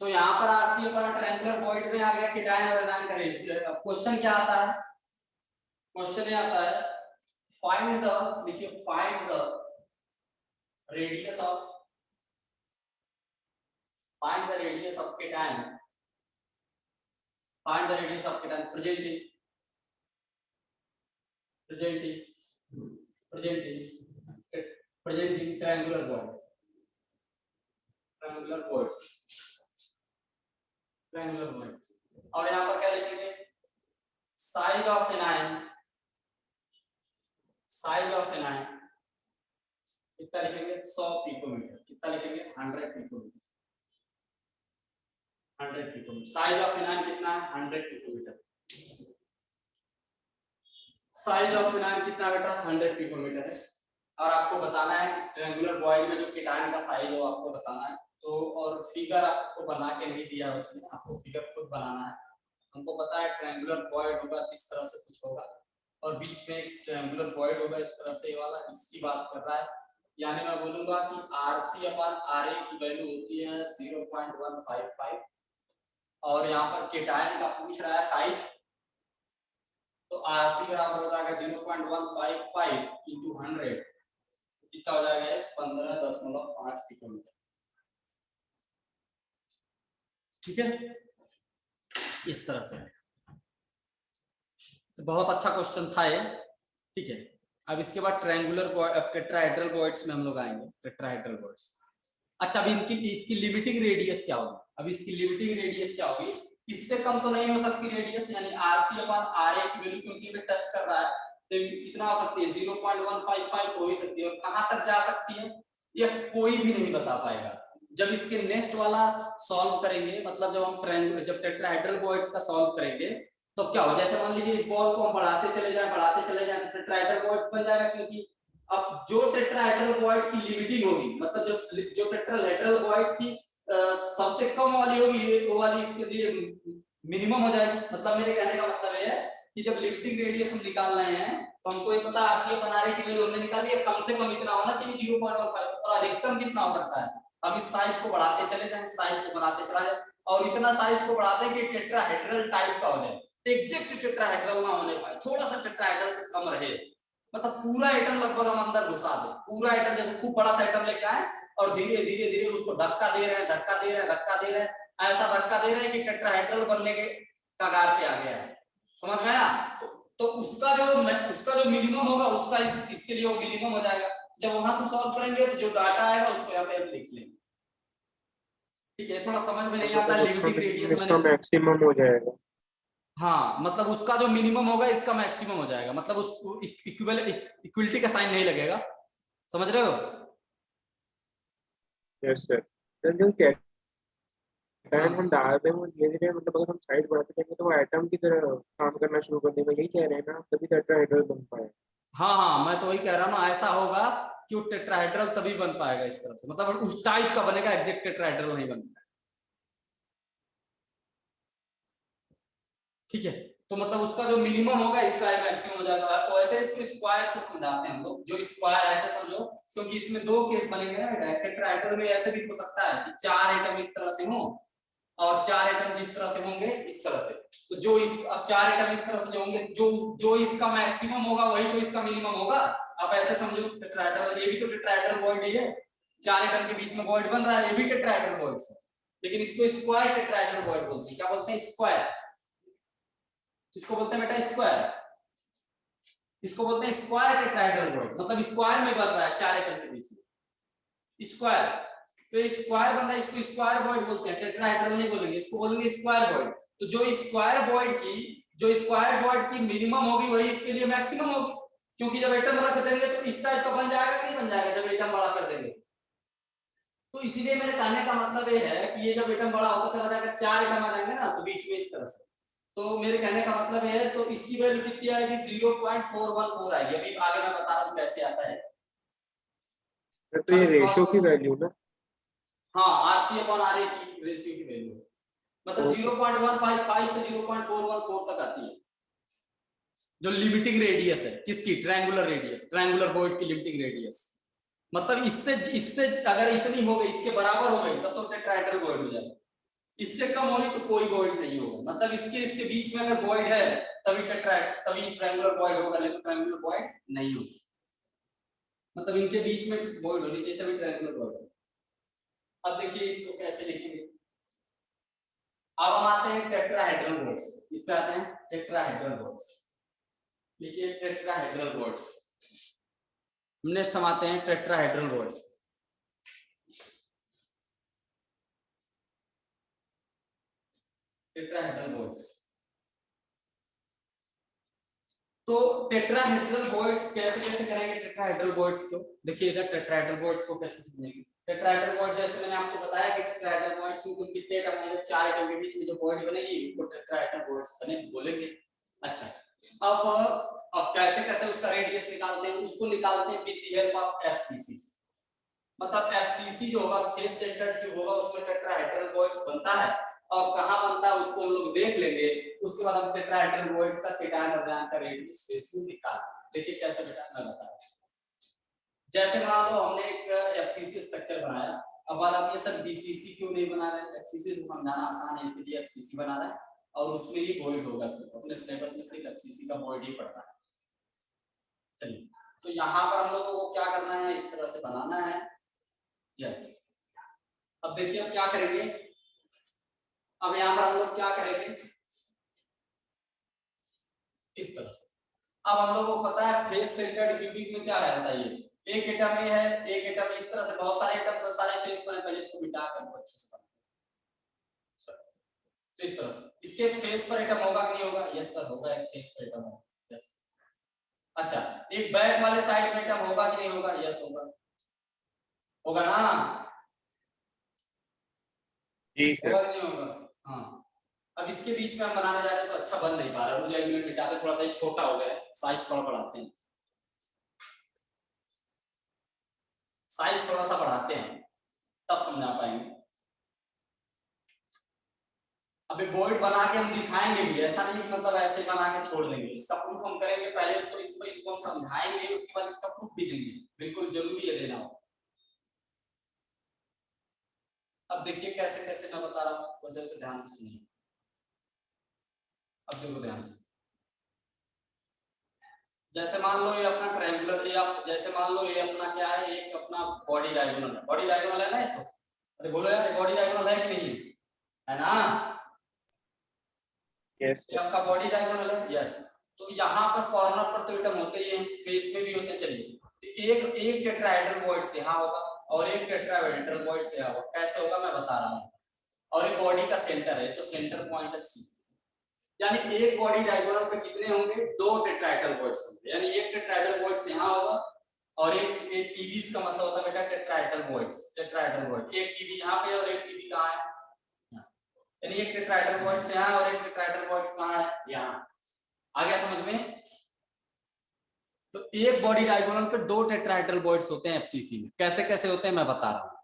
तो यहाँ पर RC/RA ट्रायंगुलर वॉइड में आ गया केटायन और एनायन का रेशियो। अब क्वेश्चन क्या आता है, क्वेश्चन ये आता है फाइंड द, देखिए find the radius of, find the radius of cation, find the radius of cation presenting triangular void, triangular voids, triangular void. और यहाँ पर क्या लिखेंगे, size of anion, size of anion कितना लिखेंगे 100 पिकोमीटर, कितना लिखेंगे 100 picometre, 100 picometre. Size of anion कितना है 100 पिकोमीटर, साइज ऑफ एनायन कितना बेटा 100 पिकोमीटर है। और आपको बताना है कि ट्रायंगुलर वॉइड में जो केटायन का साइज हो आपको बताना है, तो और फिगर आपको बना के नहीं दिया उसमें, आपको फिगर खुद बनाना है। हमको पता है ट्रायंगुलर वॉइड होगा तो इस तरह से कुछ होगा, और बीच में एक ट्रायंगुलर वॉइड होगा इस तरह से, ये वाला इसकी बात कर रहा है, यानी मैं बोलूंगा कि RC/RA की वैल्यू होती है 0.155, और यहाँ पर केटायन का पूछ रहा है साइज, तो RC बराबर हो जाएगा 0.155 इंटू 100, कितना हो जाएगा 15.5 पिकोमीटर, ठीक है, इस तरह से। तो बहुत अच्छा क्वेश्चन था ये, ठीक है। अब इसके बाद ट्रायंगुलर टेट्राहेड्रल वॉइड्स में हम लोग आएंगे, टेट्राहेड्रल वॉइड्स। अच्छा, अभी इसकी लिमिटिंग रेडियस क्या होगी, अब इसकी लिमिटिंग रेडियस क्या होगी, इससे कम तो नहीं हो सकती रेडियस, यानी RC/RA की वैल्यू क्योंकि ये टच कर रहा है, तो कितना हो सकती है 0.155 तो हो ही सकती है, और कहां तक जा सकती है ये कोई भी नहीं बता पाएगा। जब इसके नेक्स्ट वाला सॉल्व करेंगे, मतलब जब हम ट्रायंगुलर, जब टेट्राहेड्रल वॉइड्स का सॉल्व करेंगे, तो क्या हो, जैसे मान लीजिए इस बॉल को हम बढ़ाते चले जाए तो टेट्राहेड्रल वॉइड्स बन जाएगा, क्योंकि अब जो टेट्राहेड्रल वॉइड की लिमिटिंग होगी, मतलब जो टेट्राहेड्रल वॉइड की सबसे कम वाली होगी वो वाली इसके लिए मिनिमम हो जाएगी। मतलब मेरे कहने का मतलब है कि जब लिमिटिंग रेडियस हम निकाल रहे हैं तो हमको ये पता RC/RA की वैल्यू हमने निकाली है, कम से कम इतना होना चाहिए 0.15, और अधिकतम कितना हो सकता है। अब इस साइज को बढ़ाते चले जाएं, साइज को बढ़ाते चला जाए, और इतना साइज को बढ़ाते हैं कि टेट्राहेड्रल टाइप का हो जाए, एग्जैक्ट टेट्राहेड्रल ना होने पाए, थोड़ा सा टेट्राहेड्रल से कम रहे, मतलब पूरा एटम लगभग हम अंदर घुसा दे, पूरा एटम जैसे खूब बड़ा सा एटम लेके आए और धीरे धीरे धीरे उसको धक्का दे रहे हैं, ऐसा धक्का दे रहे हैं कि टेट्राहेड्रल बनने के कगार पे आ गया है, समझ में आया। तो उसका जो मिनिमम होगा उसका इसके लिए वो मिनिमम हो जाएगा। जब वहां से सॉल्व करेंगे तो जो डाटा आएगा उसको यहाँ पे हम लिख लेंगे, ठीक है। थोड़ा समझ में नहीं आता लिमिटिंग रेडियस इसका मैक्सिमम हो जाएगा, हाँ, मतलब उसका जो मिनिमम होगा इसका मैक्सिमम हो जाएगा, मतलब उस इक्वलिटी का साइन नहीं लगेगा, समझ रहे हो। Yes sir. पैटर्न हम डालते हैं वो धीरे धीरे, मतलब अगर हम साइज बढ़ाते जाएंगे तो वो एटम की तरह काम करना शुरू कर देगा, यही कह रहे हैं ना, तभी टेट्राहेड्रल बन पाए। हाँ हाँ, मैं तो वही कह रहा हूँ ना, ऐसा होगा कि वो टेट्राहेड्रल तभी बन पाएगा इस तरह से, मतलब उस टाइप का बनेगा, एग्जैक्ट टेट्राहेड्रल नहीं बनता। ठीक है, तो मतलब उसका जो मिनिमम होगा इसका मैक्सिमम हो जाएगा। तो ऐसे इसको स्क्वायर से समझाते हैं हम लोग, जो स्क्वायर ऐसे समझो, क्योंकि इसमें दो केस बनेंगे ना, टेट्राहेड्रल में ऐसे भी हो सकता है कि 4 एटम इस तरह से हो और 4 एटम जिस तरह से होंगे इस तरह से। तो जो इस अब 4 एटम इस तरह से जो होंगे, जो इसका मैक्सिमम होगा वही तो इसका मिनिमम होगा। अब ऐसे समझो टेट्राहेड्रल, ये भी तो टेट्राहेड्रल वॉइड ही है, 4 एटम के बीच में वॉइड बन रहा है, ये भी टेट्राहेड्रल वॉइड है, लेकिन इसको स्क्वायर टेट्राहेड्रल वॉइड बोलते हैं। क्या बोलते हैं? स्क्वायर। इसको बोलते हैं बेटा स्क्वायर, इसको बोलते हैं स्क्वायर टेट्राहेड्रल वॉइड, मतलब स्क्वायर में बन रहा है 4 एटम के बीच में स्क्वायर। तो स्क्वायर बन रहा है, इसको स्क्वायर वॉइड बोलते हैं, टेट्राहेड्रल नहीं बोलेंगे, इसको बोलेंगे स्क्वायर वॉइड। तो जो स्क्वायर वॉइड की मिनिमम होगी वही इसके लिए मैक्सिमम होगी, क्योंकि जब एटम बड़ा कर देंगे तो इस टाइप का बन जाएगा कि नहीं बन जाएगा जब एटम बड़ा कर देंगे। तो इसीलिए मेरे कहने का मतलब ये है कि ये जब एटम बड़ा होता चला जाएगा, 4 एटम आ जाएंगे ना तो बीच में इस तरह से, तो मेरे कहने का मतलब है, तो इसकी वैल्यू कितनी आएगी? 0.414 आएगी। अभी आगे मैं बता रहा हूँ कैसे आता है। तो ये रेशो की वैल्यू ना, हाँ, RC/RA की रेशियो की वैल्यू, मतलब 0.155 से 0.414 तक आती है, जो लिमिटिंग रेडियस है किसकी? ट्रायंगुलर रेडियस, ट्रायंगुलर वॉइड की लिमिटिंग रेडियस। मतलब इससे अगर इतनी हो गई, इसके बराबर हो गई, तब तो टेट्राहेड्रल वॉइड हो जाएगा। इससे कम होगी तो कोई वॉइड नहीं होगा, मतलब इसके बीच में अगर वॉइड है तभी ट्रायंगुलर वॉइड होगा, नहीं तो ट्रायंगुलर वॉइड नहीं होगा। मतलब इनके बीच में वॉइड होनी चाहिए तभी ट्रायंगुलर वॉइड होगा। अब देखिए इसको कैसे लिखेंगे। अब हम आते हैं टेट्राहेड्रल वॉइड्स, इस पे आते हैं टेट्राहेड्रल वॉइड्स। लिखिए टेट्राहेड्रल वॉइड्स। नेक्स्ट हम आते हैं टेट्राहेड्रल वॉइड्स। टेट्राहेड्रल वॉइड्स, तो टेट्राहेड्रल वॉइड्स कैसे करेंगे टेट्राहेड्रल वॉइड्स को? देखिए इधर टेट्राहेड्रल वॉइड्स को कैसे समझेंगे। टेट्राहेड्रल वॉइड जैसे मैंने आपको बताया कि टेट्राहेड्रल वॉइड्स में कुल कितने एटम होंगे? 4 एटम के बीच में जो वॉइड बनेगी उसको टेट्राहेड्रल वॉइड्स बोलेंगे। अच्छा, अब कैसे उसका रेडियस निकालते हैं? उसको निकालते हैं with the help of FCC. मतलब एफसीसी जो होगा, फेस सेंटर्ड क्यूब होगा, उसमें टेट्राहेड्रल वॉइड्स बनता है, और कहां बनता है उसको हम लोग देख लेंगे। उसके बाद हम टेट्राहेड्रल वॉइड का केटायन और आयन का रेडियस रेशियो निकालेंगे। देखिए कैसे बेटा मैं बता रहा हूं। जैसे मान लो हमने एक एफसीसी स्ट्रक्चर बनाया, अब बात आती है सर बीसीसी क्यों नहीं बना रहे? एफसीसी से समझाना आसान है, इसलिए एफसीसी बना रहा है, और उसमें ही वॉइड होगा। सिर्फ अपने सिलेबस में सिर्फ एफसीसी का वॉइड ही पढ़ना है। चलिए, तो यहाँ पर हम लोगों को क्या करना है? इस तरह से बनाना है। यस, अब देखिए अब क्या करेंगे। अब यहाँ पर हम लोग क्या करेंगे? इस तरह से। अब हम लोगों को पता है फेस सेंटर्ड क्यूबिक में क्या है बताइए? एक एटम में है, एक एटम इस तरह से, बहुत सारे एटम से सारे फेस बने, पहले इसको मिटा कर अच्छे से बना। तो इस तरह से इसके फेस पर एटम होगा कि नहीं होगा? यस सर होगा, एक फेस पर एटम होगा। यस। अच्छा, एक बैक वाले साइड में एटम होगा कि नहीं होगा? यस होगा, होगा ना? जी सर। होगा कि नहीं होगा? हाँ। अब इसके बीच में हम बनाने जा रहे हैं तो अच्छा बन नहीं पा रहा, रुक जाइए, मिटा के थोड़ा सा छोटा हो गया है, साइज थोड़ा बढ़ाते हैं, साइज थोड़ा सा बढ़ाते हैं तब समझा पाएंगे। अभी वॉइड बना के हम दिखाएंगे भी, ऐसा नहीं मतलब ऐसे बना के छोड़ देंगे। इसका प्रूफ हम करेंगे, पहले इसको हम समझाएंगे, उसके बाद इसका प्रूफ भी देंगे, बिल्कुल जरूरी है देना हो। अब देखिए कैसे मैं बता रहा हूँ, वैसे वैसे ध्यान से सुनिए। अब देखो ध्यान से, जैसे मान लो ये अपना ट्रायंगुलर, जैसे मान लो ये अपना क्या है, एक अपना बॉडी डायगोनल है, बॉडी डायगोनल है ना ये तो? अरे बोलो यार, बॉडी डायगोनल है कि नहीं है ना? यस ये आपका बॉडी डायगोनल है। यस, तो यहाँ पर कॉर्नर पर तो एटम होते ही हैं, फेस में भी होते हैं। चलिए, तो एक टेट्राहेड्रल वॉइड से यहाँ होगा और एक टेट्राहेड्रल वॉइड से यहाँ होगा। कैसे होगा मैं बता रहा हूँ। और एक बॉडी का सेंटर है, तो सेंटर पॉइंट है सी, यानी एक बॉडी डायगोनल पे कितने होंगे? 2 टेट्राहेड्रल वॉइड्स होंगे, यानी एक टेट्राहेड्रल वॉइड्स यहाँ होगा और एक टीबीज का मतलब होता है बेटा टेट्राहेड्रल वॉइड्स, टेट्राहेड्रल वॉइड। एक टीबी यहाँ पे और एक टीबी कहाँ है? यानी एक टेट्राहेड्रल बॉन्ड्स यहाँ और एक टेट्राहेड्रल बॉन्ड्स कहाँ है, यहाँ। आ गया समझ में? तो एक बॉडी डायगोनल पे 2 टेट्राहेड्रल बॉन्ड्स होते हैं एफसीसी में। कैसे कैसे होते हैं मैं बता रहा हूं।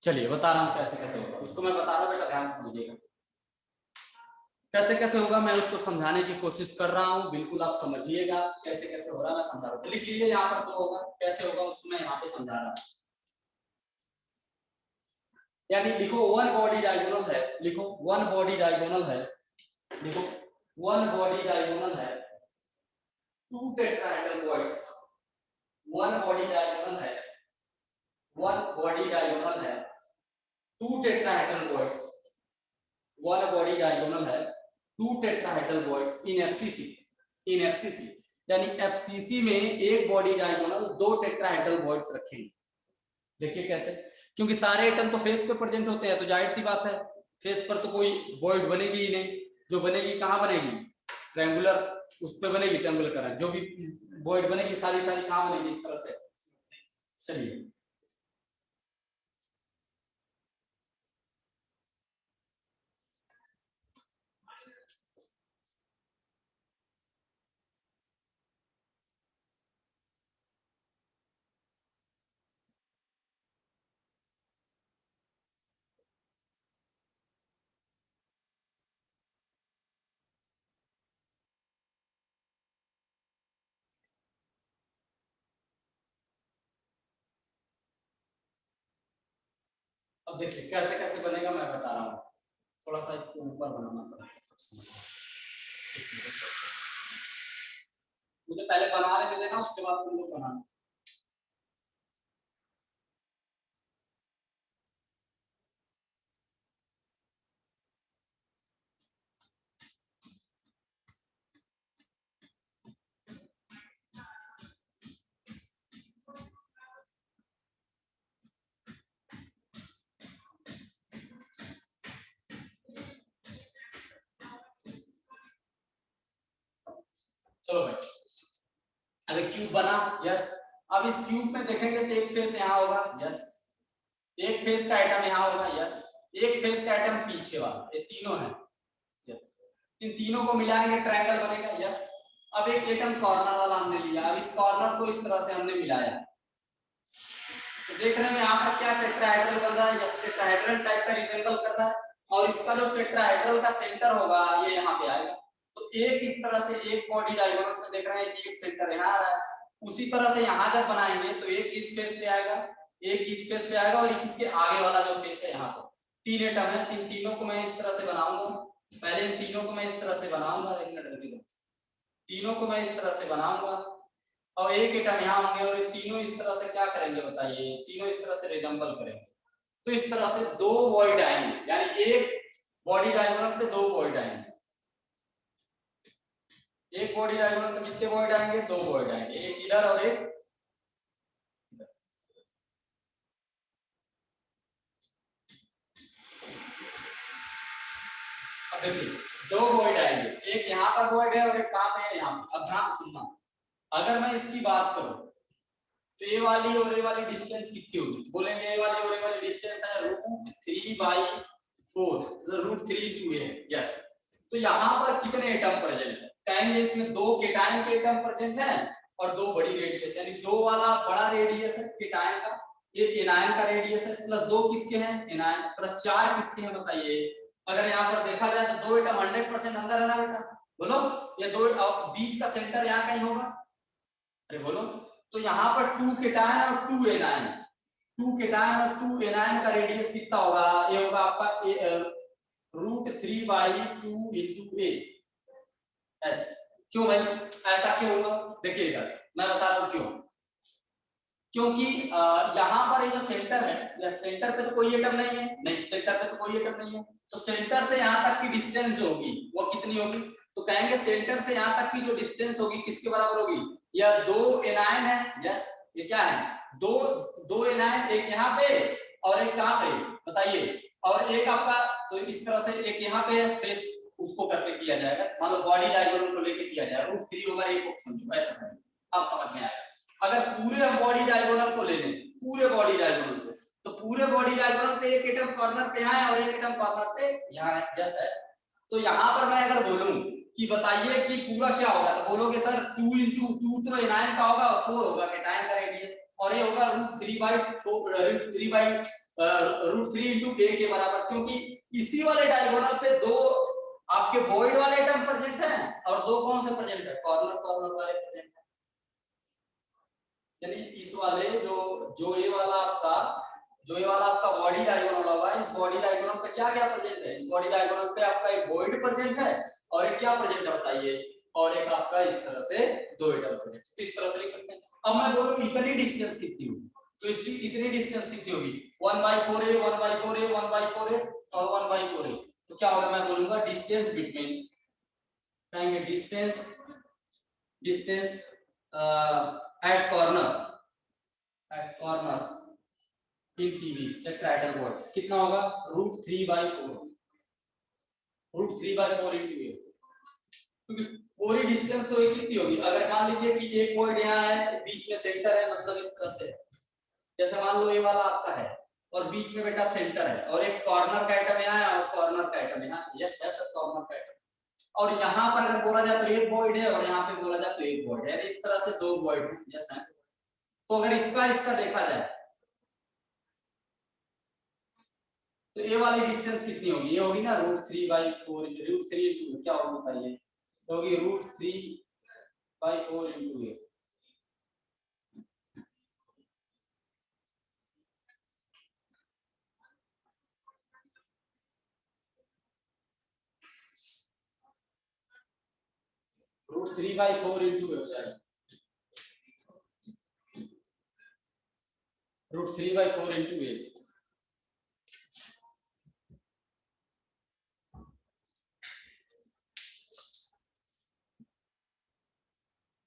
चलिए बता रहा हूं कैसे कैसे होगा, उसको मैं बता रहा हूं, बेटा ध्यान से समझिएगा। कैसे कैसे होगा मैं उसको समझाने की कोशिश कर रहा हूं, बिल्कुल आप समझिएगा कैसे कैसे हो रहा है, मैं समझा रहा हूं। लिख लीजिए यहाँ पर 2 होगा, कैसे होगा उसको मैं यहाँ पे समझा रहा हूं। यानी लिखो 1 बॉडी डायगोनल है, लिखो 1 बॉडी डायगोनल है, लिखो 1 बॉडी डायगोनल है 2 टेट्राहेड्रल बॉन्ड्स। 1 बॉडी डायगोनल है, 1 बॉडी डायगोनल है 2 टेट्राहेड्रल बॉन्ड्स। 1 बॉडी डायगोनल है 2 tetrahedral bonds in FCC. In FCC यानी एफसीसी में एक बॉडी डायगोनल 2 टेट्राहेड्रल बॉन्ड्स रखेंगे। देखिए कैसे, क्योंकि सारे एटम तो फेस पे प्रेजेंट होते हैं, तो जाहिर सी बात है फेस पर तो कोई बॉन्ड बनेगी ही नहीं। जो बनेगी कहाँ बनेगी, ट्रायंगुलर उस पे बनेगी, ट्रायंगुलर करंट। जो भी बॉन्ड बनेगी सारी सारी कहाँ बनेगी, इस तरह से। चलिए अब देखिए कैसे कैसे बनेगा मैं बता रहा हूँ। थोड़ा सा इसको ऊपर बनाना पड़ेगा, मुझे पहले बना लेने देना, उसके बाद तुम लोग बनाना। चलो भाई, अगर क्यूब बना, यस। अब इस क्यूब में देखेंगे तो एक फेस यहाँ होगा, यस। एक फेस का एटम यहाँ होगा, यस। एक फेस का एटम पीछे वाला, ये तीनों है, यस। इन तीनों को मिलाएंगे ट्रायंगल बनेगा, यस। अब एक एटम कॉर्नर वाला हमने लिया, अब इस कॉर्नर को इस तरह से हमने मिलाया, तो देख रहे हैं यहाँ पर क्या टेट्राहेड्रल बन रहा है, यस। टेट्राहेड्रल टाइप का रिजेंबल कर रहा है, और इसका जो टेट्राहेड्रल का सेंटर होगा ये यहाँ पे आएगा। तो एक इस तरह से एक बॉडी डायगोनल पे देख रहे हैं कि एक सेंटर यहाँ आ रहा है, उसी तरह से यहाँ जब बनाएंगे तो एक इस फेस पे आएगा, एक इस फेस पे आएगा, और एक इसके आगे वाला जो फेस है यहाँ पर। 3 एटम है, इन तीनों को मैं इस तरह से बनाऊंगा। पहले इन तीनों को मैं इस तरह से बनाऊंगा, एक मिनट रुकिए, तीनों को मैं इस तरह से बनाऊंगा, और एक एटम यहाँ होंगे, और ये तीनों इस तरह से क्या करेंगे बताइए, तीनों इस तरह से रिजेंबल करेंगे। तो इस तरह से 2 वॉइड आएंगे, यानी एक बॉडी डायगोनल पे 2 वॉइड आएंगे। एक बॉडी डायगोनल में कितने वॉइड आएंगे, 2 वॉइड आएंगे, एक इधर और एक इधर। अब देखिए 2 वॉइड आएंगे, एक यहाँ पर वॉइड है और एक कहाँ पे है, यहाँ पे। अब ध्यान से सुनना, अगर मैं इसकी बात करूं तो ए वाली और ए वाली डिस्टेंस कितनी होगी, बोलेंगे ए वाली और ए वाली डिस्टेंस है √3/4, √3 है, यस। तो यहाँ पर कितने एटम प्रेजेंट है, कहेंगे इसमें 2 केटायन के एटम प्रेजेंट है और 2 बड़ी रेडियस, यानी 2 वाला बड़ा रेडियस है केटायन का, ये एनायन का रेडियस है, प्लस 2 किसके हैं, एनायन, प्लस 4 किसके हैं बताइए। अगर यहाँ पर देखा जाए तो 2 एटम 100% अंदर है ना बेटा, बोलो। ये 2 बीच का सेंटर यहाँ कहीं होगा, अरे बोलो। तो यहाँ पर 2 केटायन और 2 एनायन, 2 केटायन और 2 एनायन का रेडियस कितना होगा, ये होगा आपका √3/2 × a। ऐसे क्यों भाई, ऐसा क्यों होगा, देखिए इधर मैं बता रहा हूँ क्यों। क्योंकि यहाँ पर ये जो सेंटर है, या सेंटर पे तो कोई एटम नहीं है, नहीं सेंटर पे तो कोई एटम नहीं है, तो सेंटर से यहाँ तक की डिस्टेंस जो होगी वो कितनी होगी, तो कहेंगे सेंटर से यहाँ तक की जो डिस्टेंस होगी किसके बराबर होगी, या 2 एनायन है, यस। ये क्या है, 2 एनायन, एक यहाँ पे और एक कहाँ पे बताइए, और एक आपका, तो इस तरह से एक यहाँ पे फेस उसको करके किया जाएगा, मान लो बॉडी डायगोनल को लेके किया जाएगा, √3 होगा, एक को समझो, ऐसा समझो, अब समझ में आएगा। अगर पूरे हम बॉडी डायगोनल को ले लें, पूरे बॉडी डायगोनल पूरे बॉडी डायग्राम पे एक एटम कॉर्नर पे यहाँ है और एक एटम कॉर्नर पे यहाँ है, यस है। तो यहाँ पर मैं अगर बोलूं कि बताइए कि पूरा क्या होगा, तो बोलोगे सर 2 into 2 तो एनायन का होगा और 4 होगा कैटायन का रेडियस, और ये होगा √3 into a के बराबर, क्योंकि इसी वाले डायगोनल पे दो आपके वॉइड वाले एटम प्रेजेंट है और दो कौन से प्रेजेंट है, कॉर्नर कॉर्नर वाले प्रेजेंट है। यानी इस वाले जो ये वाला आपका बॉडी डायगोनल होगा, इस बॉडी डायगोनल पे क्या क्या प्रेजेंट है, इस बॉडी डायगोनल पे आपका एक वॉइड प्रेजेंट है और एक क्या प्रेजेंट है बताइए, और एक आपका इस तरह से दो एटम प्रेजेंट, तो इस तरह से लिख सकते हैं। अब मैं बोलूं इतनी डिस्टेंस कितनी होगी, तो इसकी इतनी डिस्टेंस कितनी होगी 1/4a 1/4a 1/4a और 1/4a, तो क्या होगा, मैं बोलूंगा डिस्टेंस बिटवीन, कहेंगे डिस्टेंस एट कॉर्नर इन टीवीज टेट्राहेड्रल बॉड्स कितना होगा, √3/4 into a, क्योंकि पूरी डिस्टेंस तो एक कितनी होगी, अगर मान लीजिए कि एक पॉइंट यहाँ है बीच में सेंटर है, मतलब इस तरह से, जैसे मान लो ये वाला आपका है और बीच में बेटा सेंटर है और एक कॉर्नर का आइटम यहाँ है और कॉर्नर का आइटम यहाँ, यस यस कॉर्नर का आइटम, और यहाँ पर अगर बोला जाए तो एक वॉइड है और यहाँ पे बोला जाए तो एक वॉइड है, इस तरह से दो वॉइड है, यस है। तो अगर इसका देखा जाए तो ये वाली डिस्टेंस कितनी होगी, ये होगी ना √3/4, √3 into क्या होगी बताइए, होगी √3/4 into a, √3/4 into a हो जाएगा, √3/4 into a।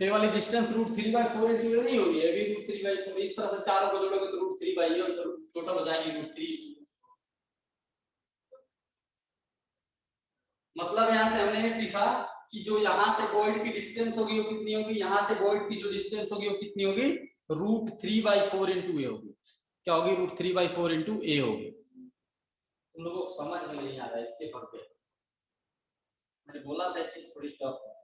ये वाली डिस्टेंस √3/4 into a नहीं होगी, ये भी √3/4, इस तरह से चारों को जोड़ोगे तो √3/a और टोटल हो जाएगी √3। मतलब यहाँ से हमने ये सीखा कि जो यहाँ से वॉइड की डिस्टेंस होगी वो कितनी होगी, यहाँ से वॉइड की जो डिस्टेंस होगी वो कितनी होगी, √3/4 into a होगी, क्या होगी, √3/4 into a होगी। तुम लोगों को समझ में नहीं आ रहा है इसके फर्क पे, मैंने बोला था चीज थोड़ी टफ है।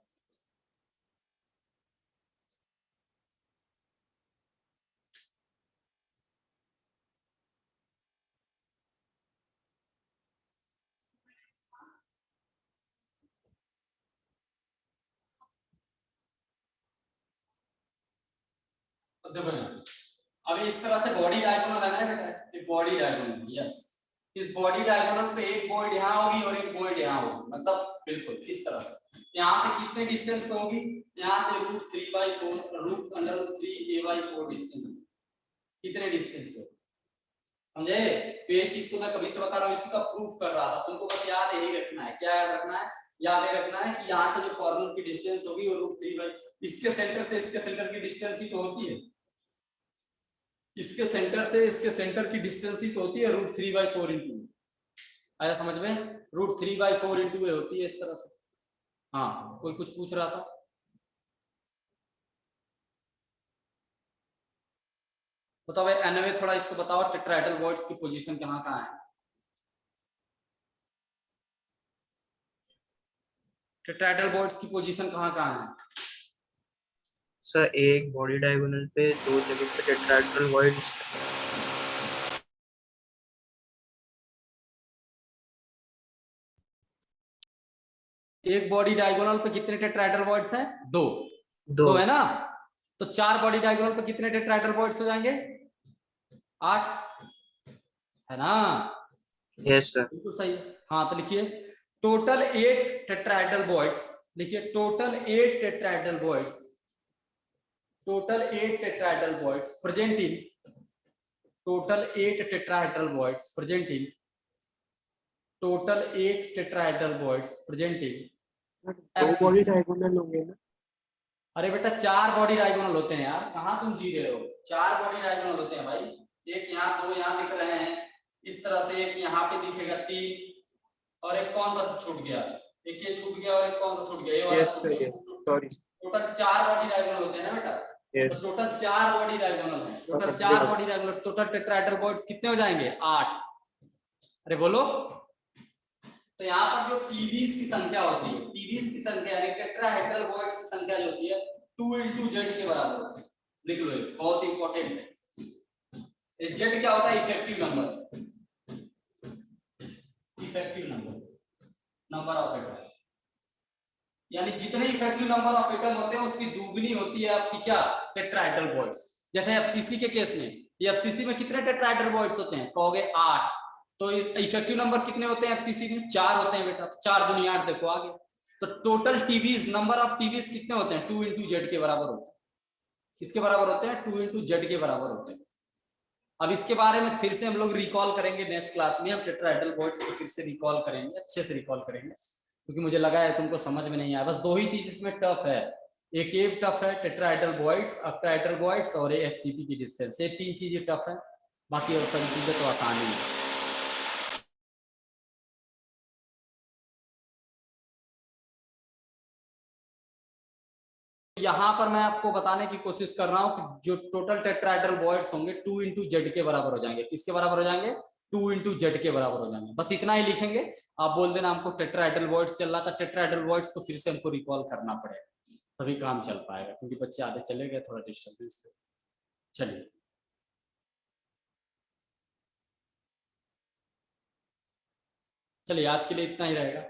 अब इस तरह से बॉडी डायगोनल है ना बेटा, ये बॉडी डायगोनल, यस, इस बॉडी डायगोनल पे एक पॉइंट यहाँ होगी और एक पॉइंट यहाँ होगी, मतलब बिल्कुल इस तरह से, यहाँ से कितने डिस्टेंस पे होगी, यहाँ से √3/4 √3a/4 डिस्टेंस, कितने डिस्टेंस पे, समझे। तो ये चीज तो मैं कभी से बता रहा हूँ, इसका प्रूफ कर रहा था, तुमको बस याद यही रखना है, क्या याद रखना है, याद ये रखना है कि यहाँ से जो कॉर्नर की डिस्टेंस होगी वो √3, इसके सेंटर से इसके सेंटर की डिस्टेंस ही तो होती है, इसके सेंटर से इसके सेंटर की डिस्टेंस ही तो होती है √3/4 into a, आया समझ में, √3/4 into a होती है इस तरह से। हाँ कोई कुछ पूछ रहा था, बताओ भाई एनवे, थोड़ा इसको बताओ टेट्राहेड्रल बॉड्स की पोजीशन कहाँ कहाँ है, टेट्राहेड्रल बॉड्स की पोजीशन कहाँ कहाँ है। सर एक बॉडी डायगोनल पे दो जगह पे टेट्राहेड्रल वॉइड्स, एक बॉडी डायगोनल पे कितने टेट्राहेड्रल बॉड्स हैं, दो है ना, तो 4 बॉडी डायगोनल पे कितने टेट्राहेड्रल बॉड्स हो जाएंगे, 8 है ना, यस सर, बिल्कुल सही। हाँ तो लिखिए टोटल 8 टेट्राहेड्रल बॉड्स, लिखिए total 8 tetrahedral बॉड्स, total 8 tetrahedral voids present in, total 8 tetrahedral voids present in, total 8 tetrahedral voids present in दो बॉडी डायगोनल होंगे ना, अरे बेटा 4 बॉडी डायगोनल होते हैं यार, कहाँ तुम जी रहे हो, 4 बॉडी डायगोनल होते हैं भाई, एक यहाँ 2 यहाँ दिख रहे हैं इस तरह से, एक यहाँ पे दिखेगा 3 और एक कौन सा छूट गया, एक ये छूट गया और एक कौन सा छूट गया, ये वाला छूट गया, सॉरी टोटल 4 बॉडी डायगोनल होते हैं ना बेटा, Yes. तो टोटल 4 बॉडी डायगोनल है, total 4 body diagonal, total tetrahedral bodies कितने हो जाएंगे 8। अरे बोलो, तो यहाँ पर जो टीवीज की संख्या होती है, टीवीज की संख्या यानी टेट्राहेड्रल बॉडीज की संख्या जो होती है 2 × z के बराबर होती है। लिख लो, ये बहुत इंपॉर्टेंट है। z क्या होता है? Effective number, effective number of atom, यानी जितने इफेक्टिव नंबर ऑफ एटम होते हैं उसकी दुगनी होती है आपकी क्या टेट्राहेड्रल बॉडीज। जैसे एफसीसी के केस में, ये एफसीसी में कितने टेट्राहेड्रल बॉडीज होते हैं? कहोगे 8, तो इफेक्टिव नंबर कितने होते हैं एफसीसी में? 4 होते हैं बेटा, तो 4 दूनी 8, देखो आगे। तो total TVs, number of TVs कितने होते हैं? 2 × z के बराबर होते हैं। किसके बराबर होते हैं? 2 × z के बराबर होते हैं। अब इसके बारे में फिर से हम लोग रिकॉल करेंगे नेक्स्ट क्लास में, हम टेट्राहेड्रल बॉडीज को फिर से रिकॉल करेंगे, अच्छे से रिकॉल करेंगे, क्योंकि मुझे लगा है तुमको समझ में नहीं आया। बस 2 ही चीज इसमें टफ है, एक ये टफ है टेट्राहेड्रल बॉडीज, ऑक्टाहेड्रल बॉडीज और एचसीपी की डिस्टेंस, ये 3 चीजें टफ है, बाकी और सभी चीजें तो आसान ही है। यहां पर मैं आपको बताने की कोशिश कर रहा हूं कि जो टोटल टेट्राहेड्रल बॉडीज होंगे 2 × z के बराबर हो जाएंगे। किसके बराबर हो जाएंगे? 2 × z के बराबर हो जाएंगे। बस इतना ही लिखेंगे, आप बोल देना हमको टेट्राहेड्रल बॉडीज चल रहा था, टेट्राहेड्रल बॉडीज को फिर से हमको रिकॉल करना पड़ेगा, तभी काम चल पाएगा, क्योंकि बच्चे आधे चले गए, थोड़ा डिस्टर्बेंस थे। चलिए, चलिए आज के लिए इतना ही रहेगा।